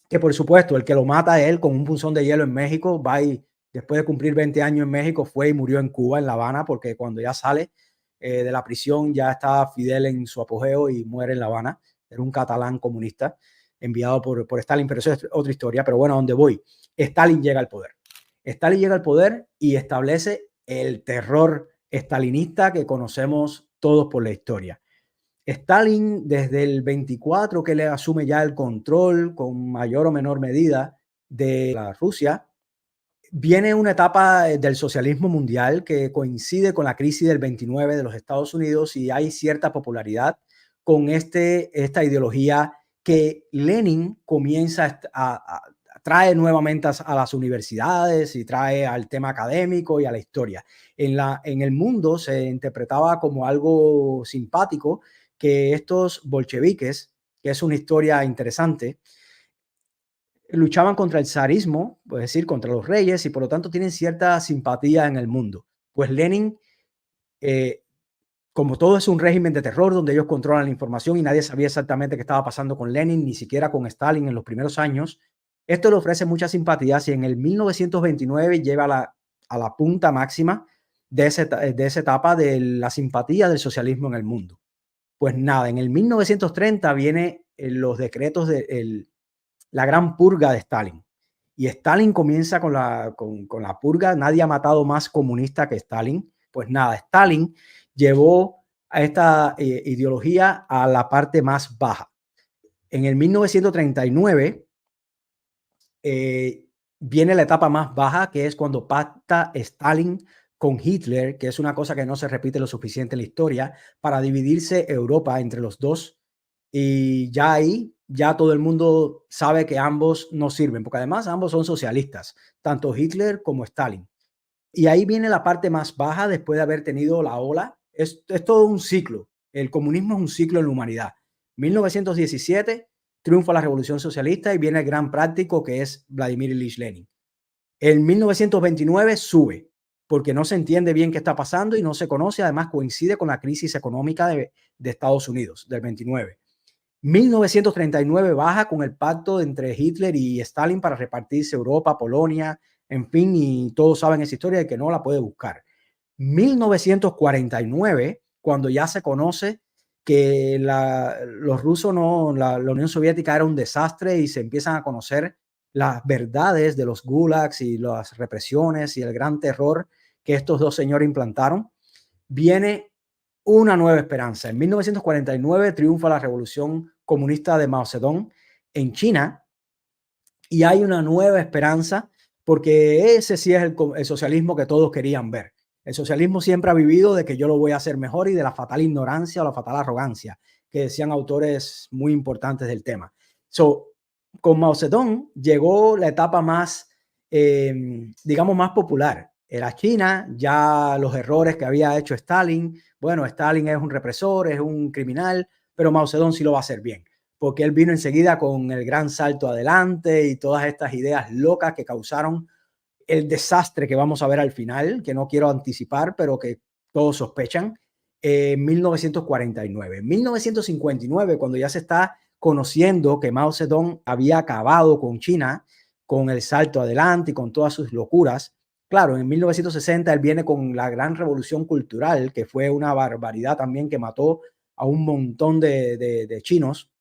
que por supuesto el que lo mata a él con un punzón de hielo en México, va y después de cumplir 20 años en México fue y murió en Cuba, en La Habana, porque cuando ya sale de la prisión ya está Fidel en su apogeo y muere en La Habana. Era un catalán comunista enviado por Stalin, pero eso es otra historia. Pero bueno, ¿a dónde voy? Stalin llega al poder. Stalin llega al poder y establece el terror stalinista que conocemos todos por la historia. Stalin, desde el 24 que le asume ya el control con mayor o menor medida de la Rusia, viene una etapa del socialismo mundial que coincide con la crisis del 29 de los Estados Unidos y hay cierta popularidad con esta ideología que Lenin comienza trae nuevamente a las universidades y trae al tema académico y a la historia. En el mundo se interpretaba como algo simpático que estos bolcheviques, que es una historia interesante, luchaban contra el zarismo, es decir, contra los reyes, y por lo tanto tienen cierta simpatía en el mundo. Pues Lenin, eh, como todo es un régimen de terror donde ellos controlan la información y nadie sabía exactamente qué estaba pasando con Lenin, ni siquiera con Stalin en los primeros años, esto le ofrece muchas simpatías y en el 1929 lleva a la punta máxima de esa etapa de la simpatía del socialismo en el mundo. Pues nada, en el 1930 viene los decretos de la gran purga de Stalin. Y Stalin comienza con la purga. Nadie ha matado más comunista que Stalin. Pues nada, Stalin llevó a esta ideología a la parte más baja. En el 1939 viene la etapa más baja, que es cuando pacta Stalin con Hitler, que es una cosa que no se repite lo suficiente en la historia, para dividirse Europa entre los dos. Y ya ahí, ya todo el mundo sabe que ambos no sirven, porque además ambos son socialistas, tanto Hitler como Stalin. Y ahí viene la parte más baja después de haber tenido la ola. Es todo un ciclo. El comunismo es un ciclo en la humanidad. 1917 triunfa la Revolución Socialista y viene el gran práctico que es Vladimir Ilich Lenin. En 1929 sube porque no se entiende bien qué está pasando y no se conoce. Además coincide con la crisis económica de Estados Unidos del 29. 1939 baja con el pacto entre Hitler y Stalin para repartirse Europa, Polonia, en fin, y todos saben esa historia de que no la puede buscar. 1949, cuando ya se conoce que los rusos la Unión Soviética era un desastre y se empiezan a conocer las verdades de los gulags y las represiones y el gran terror que estos dos señores implantaron, viene una nueva esperanza. En 1949 triunfa la revolución comunista de Mao Zedong en China y hay una nueva esperanza porque ese sí es el socialismo que todos querían ver. El socialismo siempre ha vivido de que yo lo voy a hacer mejor y de la fatal ignorancia o la fatal arrogancia que decían autores muy importantes del tema. Con Mao Zedong llegó la etapa más, digamos, más popular. Era China, ya los errores que había hecho Stalin. Bueno, Stalin es un represor, es un criminal, pero Mao Zedong sí lo va a hacer bien, porque él vino enseguida con el gran salto adelante y todas estas ideas locas que causaron el desastre que vamos a ver al final, que no quiero anticipar, pero que todos sospechan, en 1949. En 1959, cuando ya se está conociendo que Mao Zedong había acabado con China, con el salto adelante y con todas sus locuras, claro, en 1960 él viene con la gran revolución cultural, que fue una barbaridad también, que mató a un montón de chinos.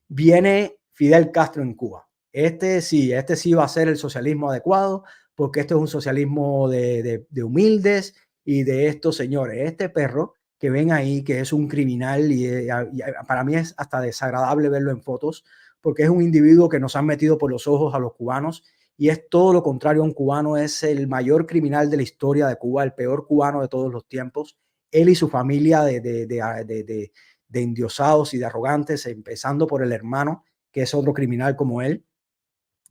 Viene Fidel Castro en Cuba. Este sí va a ser el socialismo adecuado, porque este es un socialismo de humildes y de estos señores. Este perro que ven ahí, que es un criminal y para mí es hasta desagradable verlo en fotos, porque es un individuo que nos han metido por los ojos a los cubanos y es todo lo contrario a un cubano. Es el mayor criminal de la historia de Cuba, el peor cubano de todos los tiempos. Él y su familia de endiosados y de arrogantes, empezando por el hermano, que es otro criminal como él,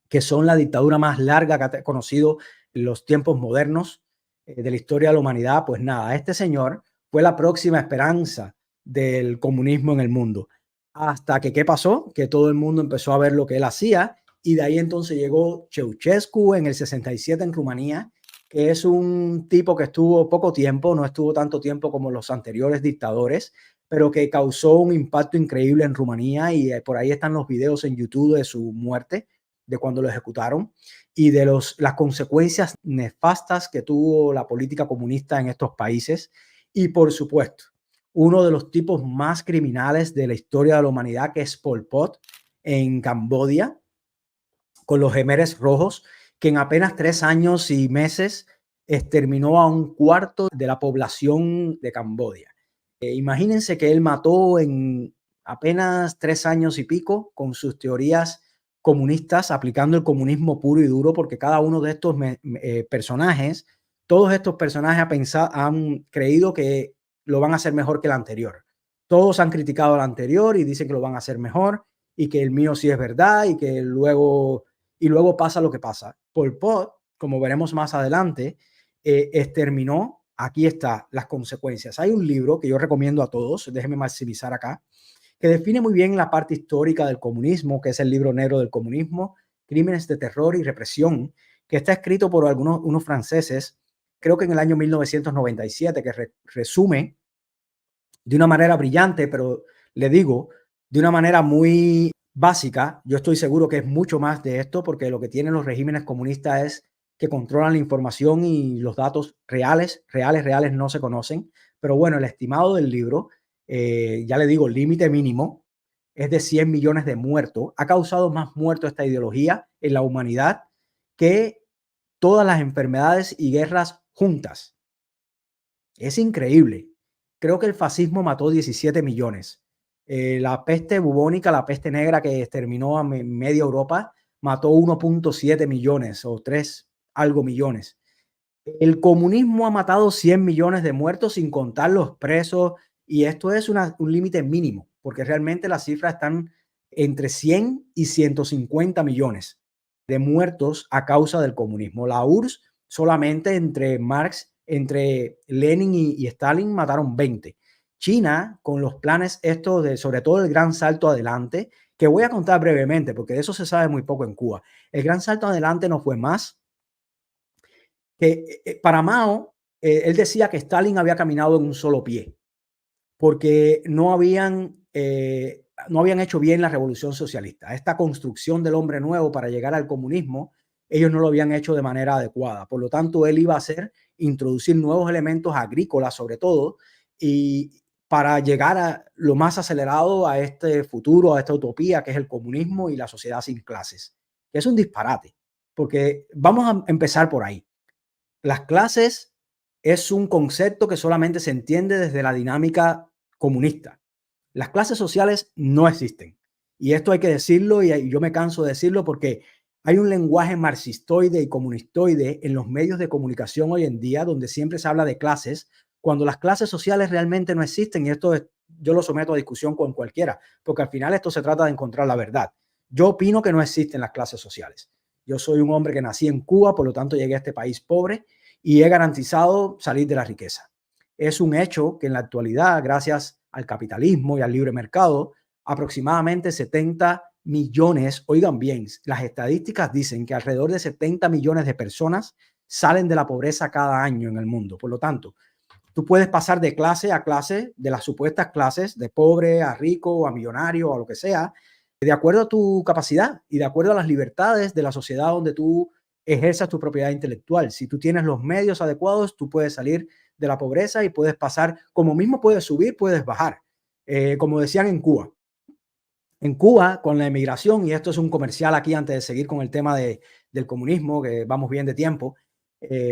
que son la dictadura más larga que ha conocido en los tiempos modernos de la historia de la humanidad. Pues nada, este señor fue la próxima esperanza del comunismo en el mundo. Hasta que, ¿qué pasó? Que todo el mundo empezó a ver lo que él hacía y de ahí entonces llegó Ceausescu en el 67 en Rumanía, que es un tipo que estuvo poco tiempo, no estuvo tanto tiempo como los anteriores dictadores, pero que causó un impacto increíble en Rumanía y por ahí están los videos en YouTube de su muerte, de cuando lo ejecutaron y de las consecuencias nefastas que tuvo la política comunista en estos países. Y por supuesto, uno de los tipos más criminales de la historia de la humanidad, que es Pol Pot en Camboya, con los Jemeres Rojos, que en apenas 3 años y meses exterminó a un cuarto de la población de Camboya. Imagínense que él mató en apenas 3 años y pico con sus teorías comunistas, aplicando el comunismo puro y duro, porque cada uno de estos personajes, todos estos personajes han creído que lo van a hacer mejor que el anterior. Todos han criticado al anterior y dicen que lo van a hacer mejor y que el mío sí es verdad y que luego pasa lo que pasa. Pol Pot, como veremos más adelante, exterminó. Aquí está las consecuencias. Hay un libro que yo recomiendo a todos, déjenme maximizar acá, que define muy bien la parte histórica del comunismo, que es el libro negro del comunismo, crímenes de terror y represión, que está escrito por unos franceses, creo que en el año 1997, que resume de una manera brillante, pero le digo, de una manera muy básica. Yo estoy seguro que es mucho más de esto, porque lo que tienen los regímenes comunistas es que controlan la información y los datos reales no se conocen. Pero bueno, el estimado del libro, ya le digo, el límite mínimo es de 100 millones de muertos. Ha causado más muertos esta ideología en la humanidad que todas las enfermedades y guerras juntas. Es increíble. Creo que el fascismo mató 17 millones. La peste bubónica, la peste negra que exterminó a media Europa, mató 1.7 millones o 3 algo millones. El comunismo ha matado 100 millones de muertos sin contar los presos, y esto es un límite mínimo, porque realmente las cifras están entre 100 y 150 millones de muertos a causa del comunismo. La URSS solamente entre Lenin y Stalin mataron 20. China, con los planes estos de, sobre todo el gran salto adelante, que voy a contar brevemente, porque de eso se sabe muy poco en Cuba. El gran salto adelante no fue más que para Mao, él decía que Stalin había caminado en un solo pie, porque no habían hecho bien la revolución socialista. Esta construcción del hombre nuevo para llegar al comunismo, ellos no lo habían hecho de manera adecuada. Por lo tanto, él iba a introducir nuevos elementos agrícolas, sobre todo, y para llegar a lo más acelerado a este futuro, a esta utopía que es el comunismo y la sociedad sin clases. Es un disparate, porque vamos a empezar por ahí. Las clases es un concepto que solamente se entiende desde la dinámica comunista. Las clases sociales no existen. Y esto hay que decirlo, y yo me canso de decirlo porque hay un lenguaje marxistoide y comunistoide en los medios de comunicación hoy en día, donde siempre se habla de clases, cuando las clases sociales realmente no existen. Y yo lo someto a discusión con cualquiera, porque al final esto se trata de encontrar la verdad. Yo opino que no existen las clases sociales. Yo soy un hombre que nací en Cuba, por lo tanto llegué a este país pobre y he garantizado salir de la riqueza. Es un hecho que en la actualidad, gracias al capitalismo y al libre mercado, aproximadamente 70 millones, oigan bien, las estadísticas dicen que alrededor de 70 millones de personas salen de la pobreza cada año en el mundo. Por lo tanto, tú puedes pasar de clase a clase, de las supuestas clases, de pobre a rico, a millonario, a lo que sea, de acuerdo a tu capacidad y de acuerdo a las libertades de la sociedad donde tú ejerzas tu propiedad intelectual. Si tú tienes los medios adecuados, tú puedes salir de la pobreza y puedes pasar, como mismo puedes subir, puedes bajar. Como decían en Cuba. En Cuba, con la emigración, y esto es un comercial aquí antes de seguir con el tema del comunismo, que vamos bien de tiempo,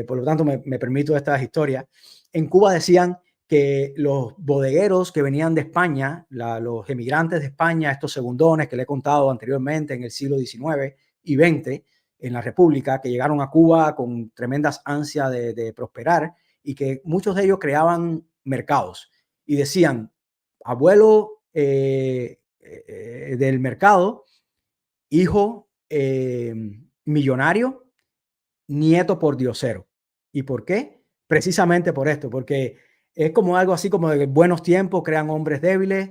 por lo tanto me permito estas historias. En Cuba decían que los bodegueros que venían de España, los emigrantes de España, estos segundones que le he contado anteriormente en el siglo XIX y XX, en la República, que llegaron a Cuba con tremendas ansias de prosperar, y que muchos de ellos creaban mercados y decían, abuelo del mercado, hijo millonario, nieto por diosero. ¿Y por qué? Precisamente por esto, porque es como algo así como de que buenos tiempos crean hombres débiles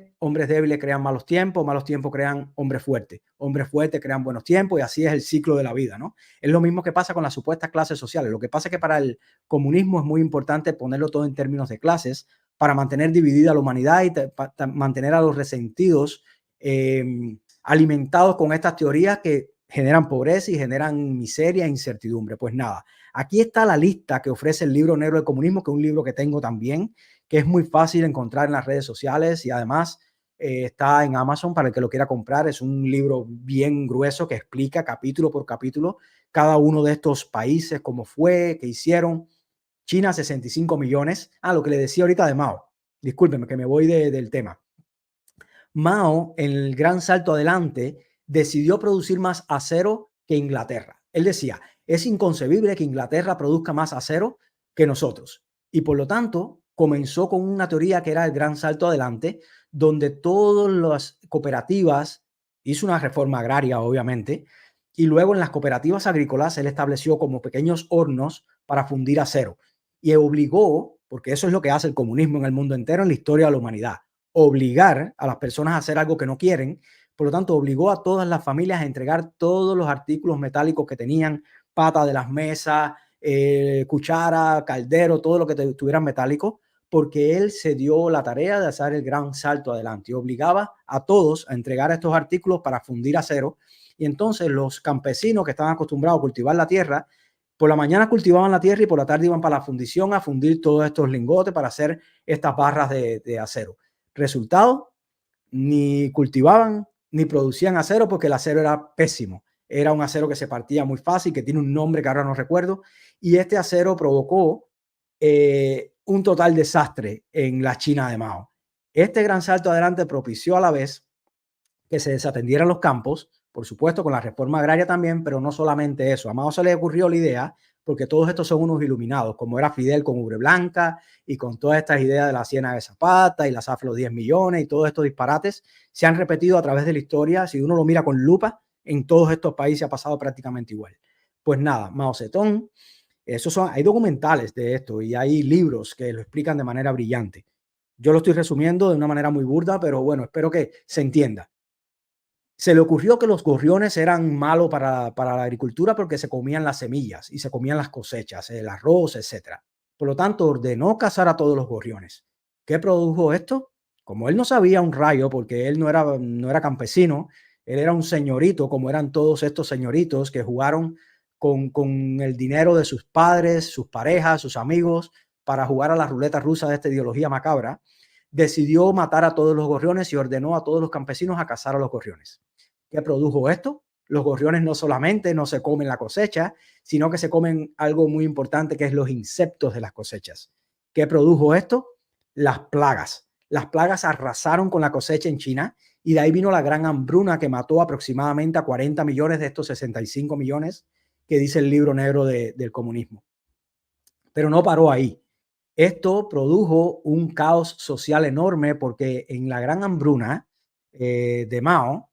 crean malos tiempos crean hombres fuertes crean buenos tiempos, y así es el ciclo de la vida, ¿no? Es lo mismo que pasa con las supuestas clases sociales. Lo que pasa es que para el comunismo es muy importante ponerlo todo en términos de clases para mantener dividida la humanidad y mantener a los resentidos alimentados con estas teorías que generan pobreza y generan miseria e incertidumbre. Pues nada, aquí está la lista que ofrece el libro negro del comunismo, que es un libro que tengo también, que es muy fácil encontrar en las redes sociales, y además está en Amazon para el que lo quiera comprar. Es un libro bien grueso que explica capítulo por capítulo cada uno de estos países, cómo fue, qué hicieron. China, 65 millones. Lo que le decía ahorita de Mao. Discúlpeme que me voy del tema. Mao, en el gran salto adelante, decidió producir más acero que Inglaterra. Él decía, es inconcebible que Inglaterra produzca más acero que nosotros. Y por lo tanto, comenzó con una teoría que era el gran salto adelante, donde todas las cooperativas, hizo una reforma agraria, obviamente, y luego en las cooperativas agrícolas él estableció como pequeños hornos para fundir acero. Y obligó, porque eso es lo que hace el comunismo en el mundo entero, en la historia de la humanidad, obligar a las personas a hacer algo que no quieren. Por lo tanto, obligó a todas las familias a entregar todos los artículos metálicos que tenían, pata de las mesas, cuchara, caldero, todo lo que tuvieran metálico, porque él se dio la tarea de hacer el gran salto adelante y obligaba a todos a entregar estos artículos para fundir acero. Y entonces los campesinos que estaban acostumbrados a cultivar la tierra Por la mañana cultivaban la tierra y por la tarde iban para la fundición a fundir todos estos lingotes para hacer estas barras de acero. Resultado, ni cultivaban ni producían acero porque el acero era pésimo. Era un acero que se partía muy fácil, que tiene un nombre que ahora no recuerdo, y este acero provocó un total desastre en la China de Mao. Este gran salto adelante propició a la vez que se desatendieran los campos, por supuesto con la reforma agraria también, pero no solamente eso. A Mao se le ocurrió la idea, porque todos estos son unos iluminados, como era Fidel con Ubre Blanca y con todas estas ideas de la Ciénaga de Zapata y la zafra de los 10 millones y todos estos disparates, se han repetido a través de la historia. Si uno lo mira con lupa, en todos estos países ha pasado prácticamente igual. Pues nada, Mao Zedong, hay documentales de esto y hay libros que lo explican de manera brillante. Yo lo estoy resumiendo de una manera muy burda, pero bueno, espero que se entienda. Se le ocurrió que los gorriones eran malos para la agricultura porque se comían las semillas y se comían las cosechas, el arroz, etcétera. Por lo tanto, ordenó cazar a todos los gorriones. ¿Qué produjo esto? Como él no sabía un rayo, porque él no era campesino, él era un señorito, como eran todos estos señoritos que jugaron con el dinero de sus padres, sus parejas, sus amigos, para jugar a la ruleta rusa de esta ideología macabra, decidió matar a todos los gorriones y ordenó a todos los campesinos a cazar a los gorriones. ¿Qué produjo esto? Los gorriones no solamente no se comen la cosecha, sino que se comen algo muy importante que es los insectos de las cosechas. ¿Qué produjo esto? Las plagas. Las plagas arrasaron con la cosecha en China y de ahí vino la gran hambruna que mató aproximadamente a 40 millones de estos 65 millones que dice el libro negro del comunismo. Pero no paró ahí. Esto produjo un caos social enorme porque en la gran hambruna de Mao,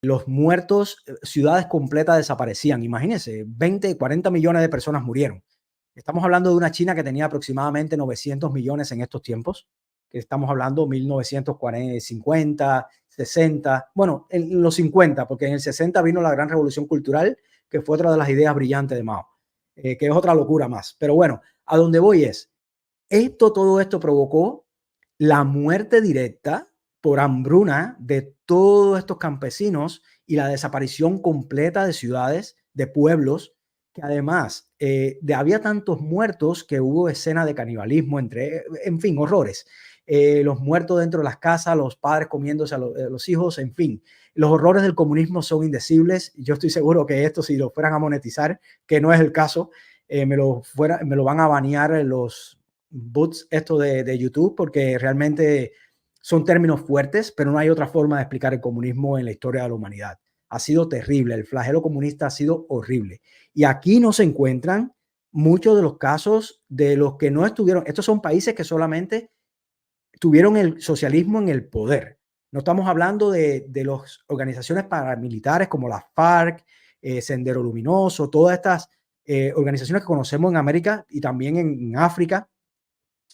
los muertos, ciudades completas desaparecían. Imagínense, 20, 40 millones de personas murieron. Estamos hablando de una China que tenía aproximadamente 900 millones en estos tiempos, que estamos hablando 1940, 50, 60, bueno, en los 50, porque en el 60 vino la gran revolución cultural, que fue otra de las ideas brillantes de Mao, que es otra locura más. Pero bueno, a donde voy es, todo esto provocó la muerte directa por hambruna de todos estos campesinos y la desaparición completa de ciudades, de pueblos, que además había tantos muertos que hubo escena de canibalismo, en fin, horrores. Los muertos dentro de las casas, los padres comiéndose a los hijos, en fin. Los horrores del comunismo son indecibles. Yo estoy seguro que esto, si lo fueran a monetizar, que no es el caso, me lo van a banear los bots de YouTube, porque realmente son términos fuertes, pero no hay otra forma de explicar el comunismo en la historia de la humanidad. Ha sido terrible, el flagelo comunista ha sido horrible. Y aquí no se encuentran muchos de los casos de los que no estuvieron. Estos son países que solamente tuvieron el socialismo en el poder. No estamos hablando de las organizaciones paramilitares como la FARC, Sendero Luminoso, todas estas organizaciones que conocemos en América y también en África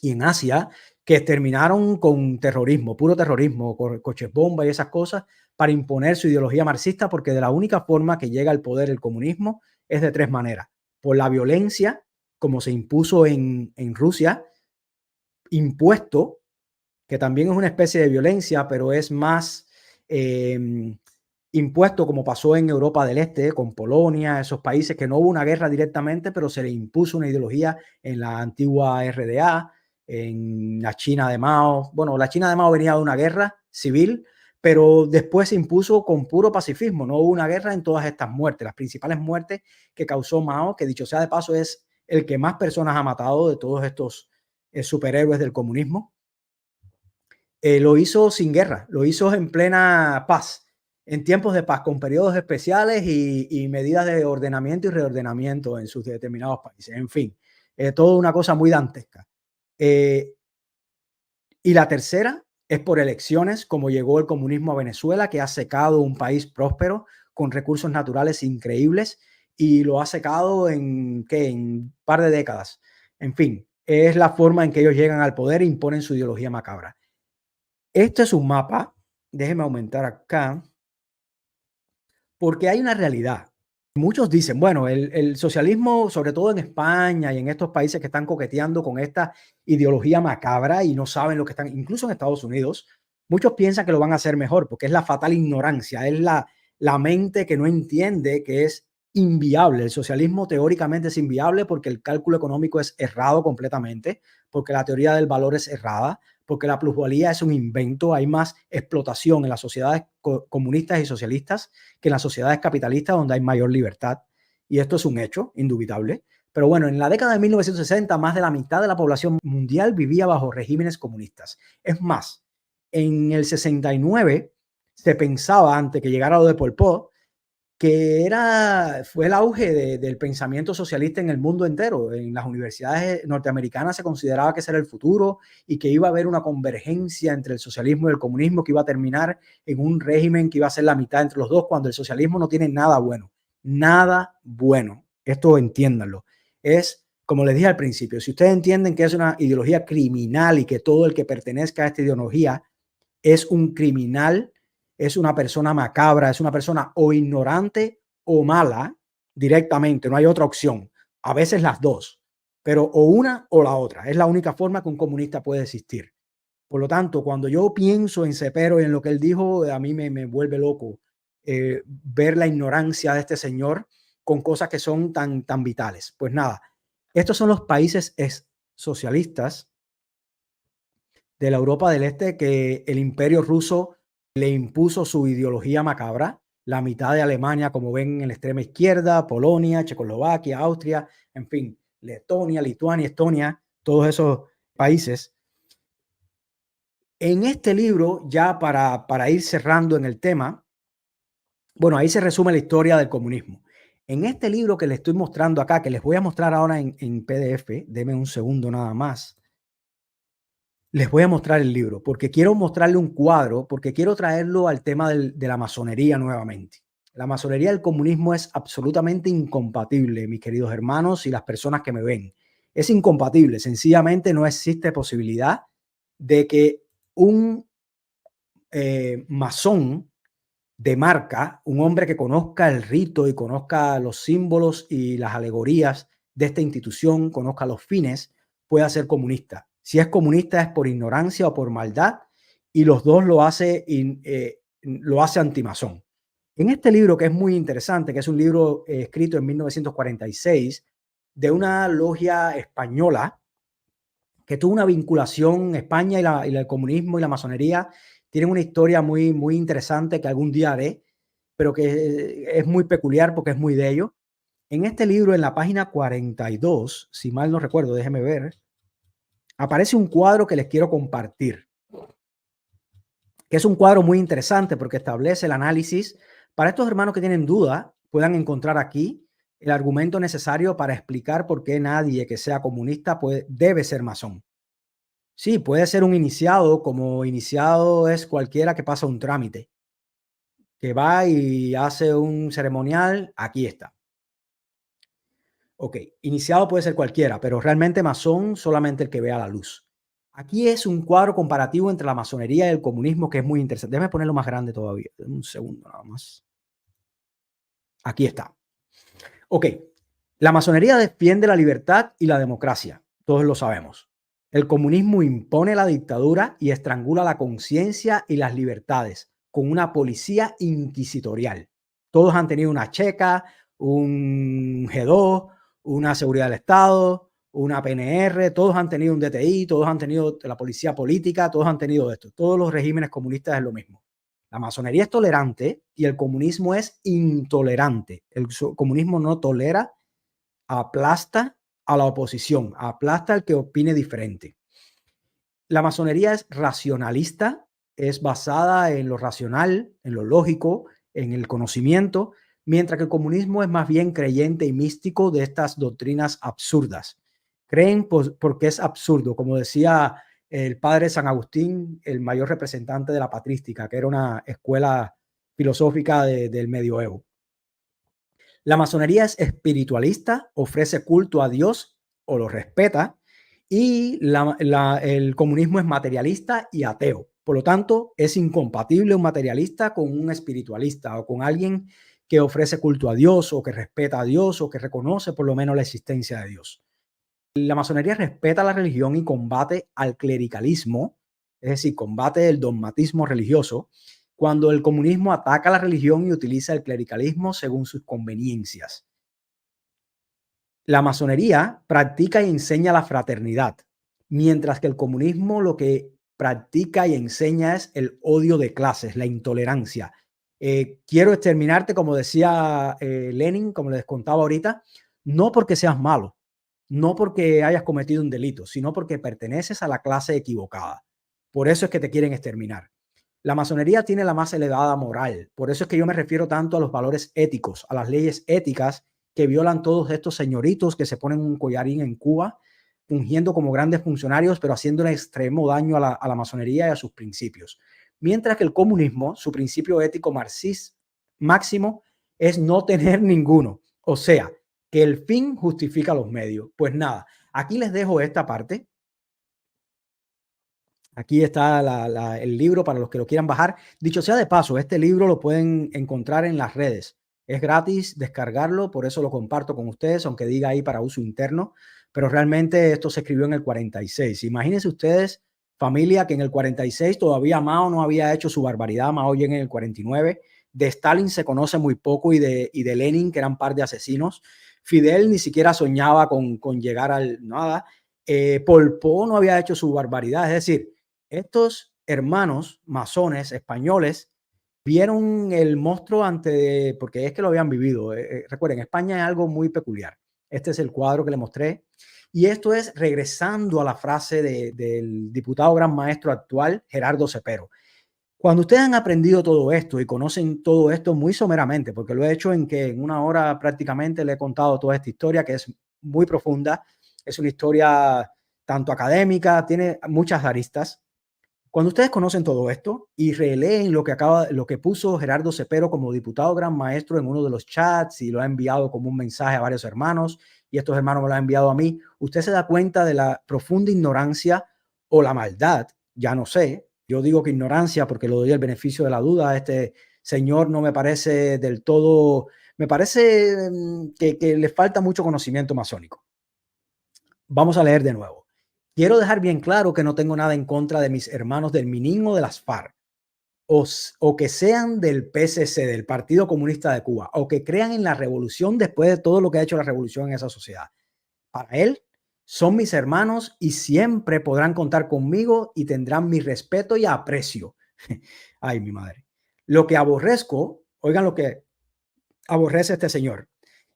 y en Asia, que terminaron con terrorismo, puro terrorismo, coches bomba y esas cosas, para imponer su ideología marxista, porque de la única forma que llega al poder el comunismo es de tres maneras: por la violencia, como se impuso en Rusia, impuesto, que también es una especie de violencia, pero es más impuesto, como pasó en Europa del Este, con Polonia, esos países que no hubo una guerra directamente, pero se le impuso una ideología en la antigua RDA, en la China de Mao. Bueno, la China de Mao venía de una guerra civil, pero después se impuso con puro pacifismo. No hubo una guerra en todas estas muertes. Las principales muertes que causó Mao, que dicho sea de paso es el que más personas ha matado de todos estos superhéroes del comunismo, lo hizo sin guerra, lo hizo en plena paz, en tiempos de paz, con periodos especiales y medidas de ordenamiento y reordenamiento en sus determinados países. En fin, toda una cosa muy dantesca. Y la tercera es por elecciones, como llegó el comunismo a Venezuela, que ha secado un país próspero con recursos naturales increíbles y lo ha secado en un par de décadas. En fin, es la forma en que ellos llegan al poder e imponen su ideología macabra. Este es un mapa, déjeme aumentar acá, porque hay una realidad. Muchos dicen, bueno, el socialismo, sobre todo en España y en estos países que están coqueteando con esta ideología macabra y no saben lo que están, incluso en Estados Unidos, muchos piensan que lo van a hacer mejor porque es la fatal ignorancia, es la mente que no entiende que es inviable. El socialismo teóricamente es inviable porque el cálculo económico es errado completamente, porque la teoría del valor es errada, porque la plusvalía es un invento. Hay más explotación en las sociedades comunistas y socialistas que en las sociedades capitalistas, donde hay mayor libertad. Y esto es un hecho indubitable. Pero bueno, en la década de 1960, más de la mitad de la población mundial vivía bajo regímenes comunistas. Es más, en el 69 se pensaba, antes que llegara lo de Pol Pot, que fue el auge del pensamiento socialista en el mundo entero. En las universidades norteamericanas se consideraba que ese era el futuro y que iba a haber una convergencia entre el socialismo y el comunismo, que iba a terminar en un régimen que iba a ser la mitad entre los dos, cuando el socialismo no tiene nada bueno. Nada bueno. Esto entiéndanlo. Es, como les dije al principio, si ustedes entienden que es una ideología criminal y que todo el que pertenezca a esta ideología es un criminal, es una persona macabra, es una persona o ignorante o mala directamente, no hay otra opción. A veces las dos, pero o una o la otra. Es la única forma que un comunista puede existir. Por lo tanto, cuando yo pienso en Cepero y en lo que él dijo, a mí me vuelve loco ver la ignorancia de este señor con cosas que son tan vitales. Pues nada, estos son los países socialistas de la Europa del Este que el imperio ruso le impuso su ideología macabra. La mitad de Alemania, como ven en la extrema izquierda, Polonia, Checoslovaquia, Austria, en fin, Letonia, Lituania, Estonia, todos esos países. En este libro, ya para ir cerrando en el tema, bueno, ahí se resume la historia del comunismo. En este libro que les estoy mostrando acá, que les voy a mostrar ahora en PDF, denme un segundo nada más. Les voy a mostrar el libro porque quiero mostrarle un cuadro, porque quiero traerlo al tema de la masonería nuevamente. La masonería y el comunismo es absolutamente incompatible, mis queridos hermanos y las personas que me ven. Es incompatible, sencillamente no existe posibilidad de que un masón de marca, un hombre que conozca el rito y conozca los símbolos y las alegorías de esta institución, conozca los fines, pueda ser comunista. Si es comunista es por ignorancia o por maldad, y los dos lo hace antimasón. En este libro, que es muy interesante, que es un libro escrito en 1946 de una logia española que tuvo una vinculación. España y el comunismo y la masonería tienen una historia muy interesante que algún día haré, pero que es muy peculiar porque es muy de ellos. En este libro, en la página 42, si mal no recuerdo, déjeme ver, aparece un cuadro que les quiero compartir, que es un cuadro muy interesante porque establece el análisis. Para estos hermanos que tienen duda, puedan encontrar aquí el argumento necesario para explicar por qué nadie que sea comunista debe ser masón. Sí, puede ser un iniciado, como iniciado es cualquiera que pasa un trámite, que va y hace un ceremonial, aquí está. Ok, iniciado puede ser cualquiera, pero realmente masón solamente el que vea la luz. Aquí es un cuadro comparativo entre la masonería y el comunismo que es muy interesante. Déjame ponerlo más grande todavía. Un segundo nada más. Aquí está. Ok, la masonería defiende la libertad y la democracia. Todos lo sabemos. El comunismo impone la dictadura y estrangula la conciencia y las libertades con una policía inquisitorial. Todos han tenido una checa, un G2, una seguridad del Estado, una PNR, todos han tenido un DTI, todos han tenido la policía política, todos han tenido esto. Todos los regímenes comunistas es lo mismo. La masonería es tolerante y el comunismo es intolerante. El comunismo no tolera, aplasta a la oposición, aplasta al que opine diferente. La masonería es racionalista, es basada en lo racional, en lo lógico, en el conocimiento, mientras que el comunismo es más bien creyente y místico de estas doctrinas absurdas. Creen porque es absurdo, como decía el padre San Agustín, el mayor representante de la patrística, que era una escuela filosófica del medioevo. La masonería es espiritualista, ofrece culto a Dios o lo respeta, y el comunismo es materialista y ateo. Por lo tanto, es incompatible un materialista con un espiritualista o con alguien que ofrece culto a Dios o que respeta a Dios o que reconoce por lo menos la existencia de Dios. La masonería respeta la religión y combate al clericalismo, es decir, combate el dogmatismo religioso, cuando el comunismo ataca la religión y utiliza el clericalismo según sus conveniencias. La masonería practica y enseña la fraternidad, mientras que el comunismo lo que practica y enseña es el odio de clases, la intolerancia. Quiero exterminarte, como decía Lenin, como les contaba ahorita, no porque seas malo, no porque hayas cometido un delito, sino porque perteneces a la clase equivocada. Por eso es que te quieren exterminar. La masonería tiene la más elevada moral. Por eso es que yo me refiero tanto a los valores éticos, a las leyes éticas que violan todos estos señoritos que se ponen un collarín en Cuba, fungiendo como grandes funcionarios, pero haciendo un extremo daño a la masonería y a sus principios. Mientras que el comunismo, su principio ético marxista máximo es no tener ninguno. O sea, que el fin justifica los medios. Pues nada, aquí les dejo esta parte. Aquí está el libro para los que lo quieran bajar. Dicho sea de paso, este libro lo pueden encontrar en las redes. Es gratis descargarlo, por eso lo comparto con ustedes, aunque diga ahí para uso interno, pero realmente esto se escribió en el 46. Imagínense ustedes, familia, que en el 46 todavía Mao no había hecho su barbaridad. Mao llega en el 49. De Stalin se conoce muy poco y de Lenin, que eran par de asesinos. Fidel ni siquiera soñaba con llegar al nada. Pol Pot no había hecho su barbaridad. Es decir, estos hermanos masones españoles vieron el monstruo porque es que lo habían vivido. Recuerden, España es algo muy peculiar. Este es el cuadro que le mostré. Y esto es regresando a la frase del diputado gran maestro actual, Gerardo Cepero. Cuando ustedes han aprendido todo esto y conocen todo esto muy someramente, porque lo he hecho en una hora prácticamente le he contado toda esta historia que es muy profunda, es una historia tanto académica, tiene muchas aristas. Cuando ustedes conocen todo esto y releen lo que puso Gerardo Cepero como diputado gran maestro en uno de los chats y lo ha enviado como un mensaje a varios hermanos y estos hermanos me lo han enviado a mí, usted se da cuenta de la profunda ignorancia o la maldad, ya no sé. Yo digo que ignorancia porque le doy el beneficio de la duda. Este señor no me parece del todo, me parece que le falta mucho conocimiento masónico. Vamos a leer de nuevo. Quiero dejar bien claro que no tengo nada en contra de mis hermanos del MININ o de las FARC, o que sean del PCC, del Partido Comunista de Cuba, o que crean en la revolución después de todo lo que ha hecho la revolución en esa sociedad. Para él, son mis hermanos y siempre podrán contar conmigo y tendrán mi respeto y aprecio. Ay, mi madre. Lo que aborrezco, oigan lo que aborrece este señor,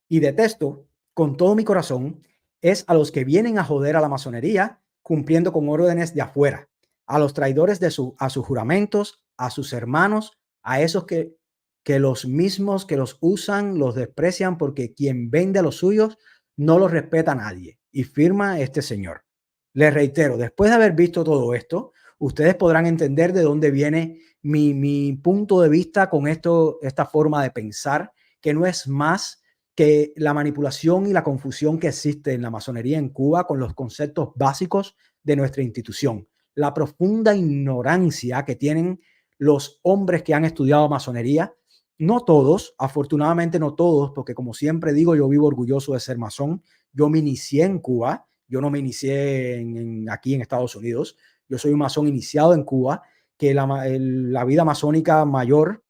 y detesto con todo mi corazón es a los que vienen a joder a la masonería cumpliendo con órdenes de afuera, a los traidores a sus juramentos, a sus hermanos, a esos que los mismos que los usan los desprecian porque quien vende a los suyos no los respeta a nadie. Y firma este señor. Les reitero, después de haber visto todo esto, ustedes podrán entender de dónde viene mi punto de vista con esta forma de pensar, que no es más que la manipulación y la confusión que existe en la masonería en Cuba con los conceptos básicos de nuestra institución, la profunda ignorancia que tienen los hombres que han estudiado masonería, no todos, afortunadamente no todos, porque como siempre digo, yo vivo orgulloso de ser masón. Yo me inicié en Cuba, yo no me inicié aquí en Estados Unidos, yo soy un masón iniciado en Cuba, que la vida masónica mayor,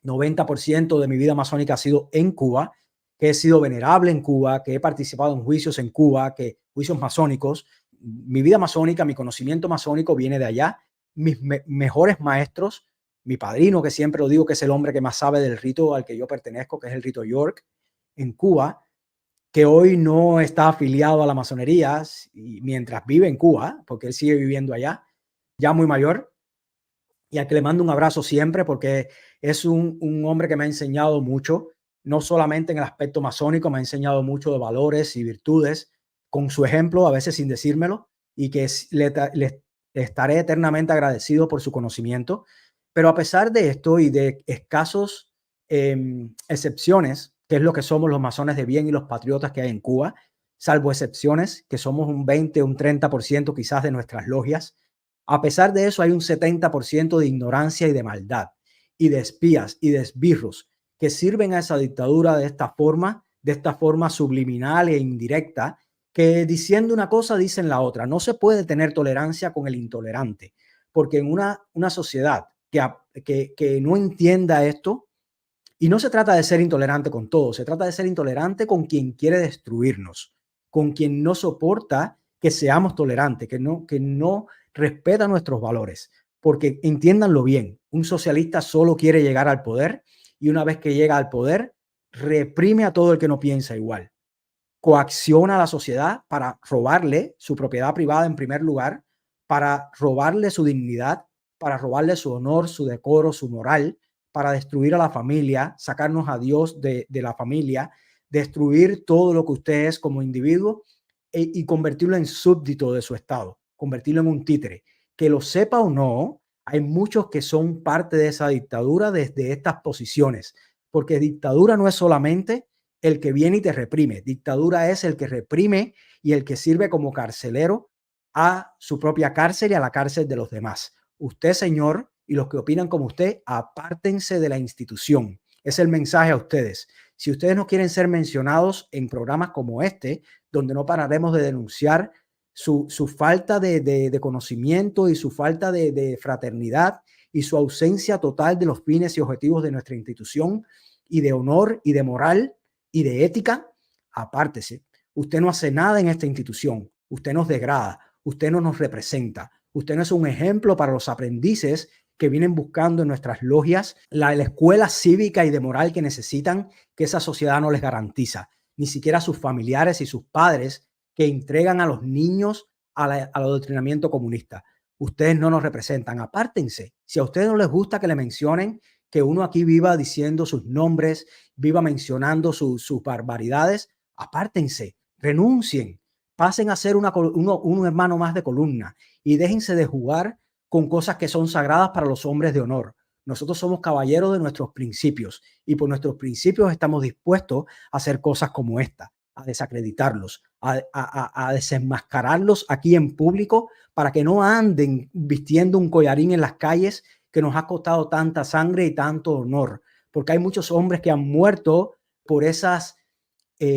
90% de mi vida masónica ha sido en Cuba, que he sido venerable en Cuba, que he participado en juicios en Cuba, juicios masónicos. Mi vida masónica, mi conocimiento masónico viene de allá. Mis mejores maestros, mi padrino, que siempre lo digo que es el hombre que más sabe del rito al que yo pertenezco, que es el rito York, en Cuba, que hoy no está afiliado a la masonería y mientras vive en Cuba, porque él sigue viviendo allá, ya muy mayor, y al que le mando un abrazo siempre porque es un hombre que me ha enseñado mucho, no solamente en el aspecto masónico, me ha enseñado mucho de valores y virtudes con su ejemplo, a veces sin decírmelo, y que le estaré eternamente agradecido por su conocimiento. Pero a pesar de esto y de escasos excepciones, que es lo que somos los masones de bien y los patriotas que hay en Cuba, salvo excepciones, que somos un 20 o un 30% quizás de nuestras logias, a pesar de eso, hay un 70% de ignorancia y de maldad, y de espías y de esbirros que sirven a esa dictadura de esta forma subliminal e indirecta, que diciendo una cosa dicen la otra. No se puede tener tolerancia con el intolerante, porque en una sociedad que no entienda esto. Y no se trata de ser intolerante con todo, se trata de ser intolerante con quien quiere destruirnos, con quien no soporta que seamos tolerantes, que no respeta nuestros valores. Porque entiéndanlo bien, un socialista solo quiere llegar al poder y una vez que llega al poder, reprime a todo el que no piensa igual. Coacciona a la sociedad para robarle su propiedad privada en primer lugar, para robarle su dignidad, para robarle su honor, su decoro, su moral, para destruir a la familia, sacarnos a Dios de la familia, destruir todo lo que usted es como individuo y convertirlo en súbdito de su estado, convertirlo en un títere. Que lo sepa o no, hay muchos que son parte de esa dictadura desde estas posiciones, porque dictadura no es solamente el que viene y te reprime. Dictadura es el que reprime y el que sirve como carcelero a su propia cárcel y a la cárcel de los demás. Usted, señor, y los que opinan como usted, apártense de la institución. Es el mensaje a ustedes. Si ustedes no quieren ser mencionados en programas como este, donde no pararemos de denunciar su falta de conocimiento y su falta de fraternidad y su ausencia total de los fines y objetivos de nuestra institución y de honor y de moral y de ética, apártese. Usted no hace nada en esta institución. Usted nos degrada. Usted no nos representa. Usted no es un ejemplo para los aprendices que vienen buscando en nuestras logias la escuela cívica y de moral que necesitan, que esa sociedad no les garantiza. Ni siquiera sus familiares y sus padres que entregan a los niños al adoctrinamiento comunista. Ustedes no nos representan. Apártense. Si a ustedes no les gusta que le mencionen, que uno aquí viva diciendo sus nombres, viva mencionando sus barbaridades, apártense, renuncien, pasen a ser un hermano más de columna y déjense de jugar con cosas que son sagradas para los hombres de honor. Nosotros somos caballeros de nuestros principios y por nuestros principios estamos dispuestos a hacer cosas como esta, a desacreditarlos, a desenmascararlos aquí en público para que no anden vistiendo un collarín en las calles que nos ha costado tanta sangre y tanto honor, porque hay muchos hombres que han muerto por esos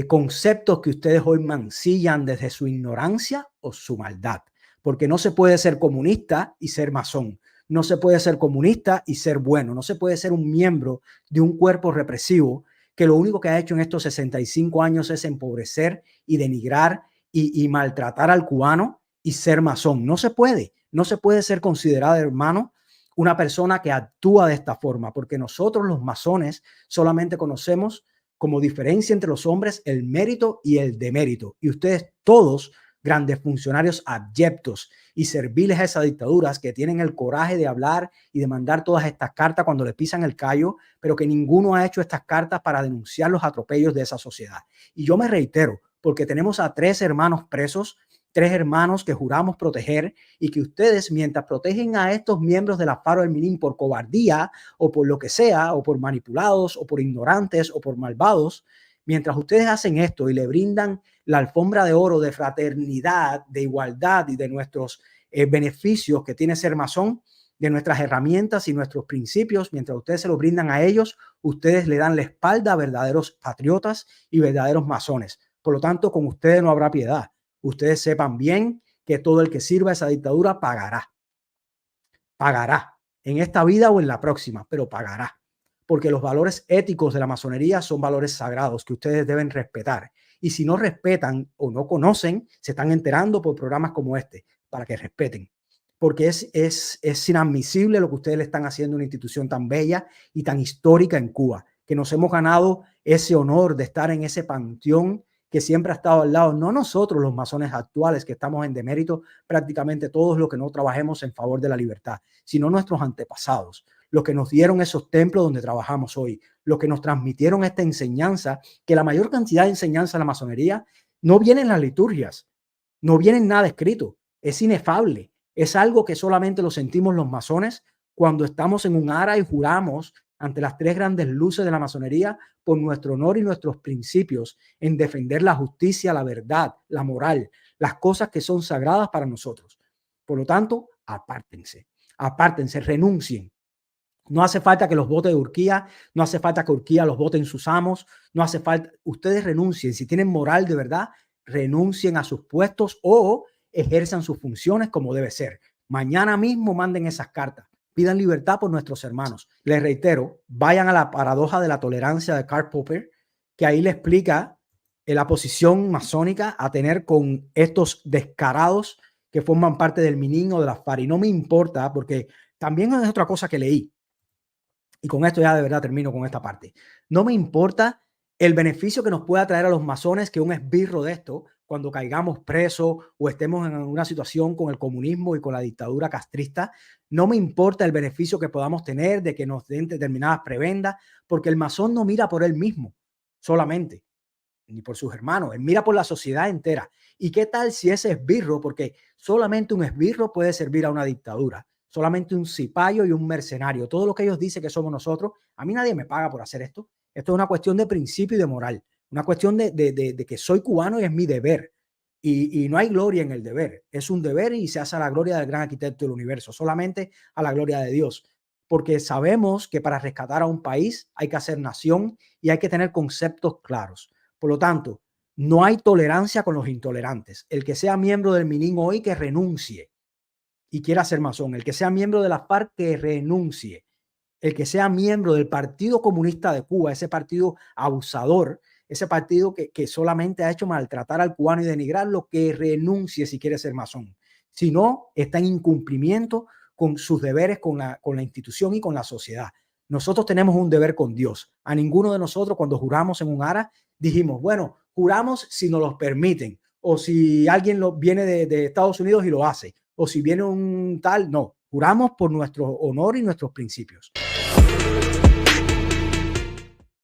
conceptos que ustedes hoy mancillan desde su ignorancia o su maldad, porque no se puede ser comunista y ser masón, no se puede ser comunista y ser bueno, no se puede ser un miembro de un cuerpo represivo que lo único que ha hecho en estos 65 años es empobrecer y denigrar y maltratar al cubano y ser masón. No se puede ser considerado hermano una persona que actúa de esta forma, porque nosotros los masones solamente conocemos como diferencia entre los hombres el mérito y el demérito. Y ustedes todos, grandes funcionarios abyectos y serviles a esas dictaduras que tienen el coraje de hablar y de mandar todas estas cartas cuando le pisan el callo, pero que ninguno ha hecho estas cartas para denunciar los atropellos de esa sociedad. Y yo me reitero, porque tenemos a 3 hermanos presos, 3 hermanos que juramos proteger y que ustedes, mientras protegen a estos miembros de la Faro del Milín por cobardía o por lo que sea, o por manipulados o por ignorantes o por malvados, mientras ustedes hacen esto y le brindan la alfombra de oro de fraternidad, de igualdad y de nuestros beneficios que tiene ser masón, de nuestras herramientas y nuestros principios, mientras ustedes se los brindan a ellos, ustedes le dan la espalda a verdaderos patriotas y verdaderos masones. Por lo tanto, con ustedes no habrá piedad. Ustedes sepan bien que todo el que sirva a esa dictadura pagará en esta vida o en la próxima, pero pagará, porque los valores éticos de la masonería son valores sagrados que ustedes deben respetar. Y si no respetan o no conocen, se están enterando por programas como este, para que respeten, porque es inadmisible lo que ustedes le están haciendo a una institución tan bella y tan histórica en Cuba, que nos hemos ganado ese honor de estar en ese panteón que siempre ha estado al lado, no nosotros los masones actuales que estamos en demérito, prácticamente todos los que no trabajemos en favor de la libertad, sino nuestros antepasados, los que nos dieron esos templos donde trabajamos hoy, los que nos transmitieron esta enseñanza, que la mayor cantidad de enseñanza de la masonería no viene en las liturgias, no viene en nada escrito, es inefable, es algo que solamente lo sentimos los masones cuando estamos en un ara y juramos ante las 3 grandes luces de la masonería por nuestro honor y nuestros principios en defender la justicia, la verdad, la moral, las cosas que son sagradas para nosotros. Por lo tanto, apártense, renuncien. No hace falta que los vote de Urquía, no hace falta que Urquía los vote en sus amos, no hace falta, ustedes renuncien, si tienen moral de verdad, renuncien a sus puestos o ejerzan sus funciones como debe ser. Mañana mismo manden esas cartas pidan libertad por nuestros hermanos. Les reitero, vayan a la paradoja de la tolerancia de Karl Popper, que ahí le explica la posición masónica a tener con estos descarados que forman parte del Minin o de las FARC. Y no me importa, porque también es otra cosa que leí, y con esto ya de verdad termino con esta parte. No me importa el beneficio que nos pueda traer a los masones que un esbirro de esto, cuando caigamos presos o estemos en una situación con el comunismo y con la dictadura castrista, no me importa el beneficio que podamos tener de que nos den determinadas prebendas, porque el masón no mira por él mismo solamente, ni por sus hermanos, él mira por la sociedad entera. ¿Y qué tal si ese esbirro, porque solamente un esbirro puede servir a una dictadura, solamente un cipayo y un mercenario, todo lo que ellos dicen que somos nosotros, a mí nadie me paga por hacer esto. Esto es una cuestión de principio y de moral, una cuestión de que soy cubano y es mi deber. Y no hay gloria en el deber, es un deber y se hace a la gloria del gran arquitecto del universo, solamente a la gloria de Dios. Porque sabemos que para rescatar a un país hay que hacer nación y hay que tener conceptos claros. Por lo tanto, no hay tolerancia con los intolerantes. El que sea miembro del Minin hoy, que renuncie y quiera ser masón. El que sea miembro de la FARC, que renuncie. El que sea miembro del Partido Comunista de Cuba, ese partido abusador, ese partido que solamente ha hecho maltratar al cubano y denigrarlo, que renuncie si quiere ser masón. Si no, está en incumplimiento con sus deberes con la institución y con la sociedad. Nosotros tenemos un deber con Dios. A ninguno de nosotros, cuando juramos en un ara, dijimos, bueno, juramos si nos los permiten, o si alguien viene de Estados Unidos y lo hace, o si viene un tal, no, juramos por nuestro honor y nuestros principios.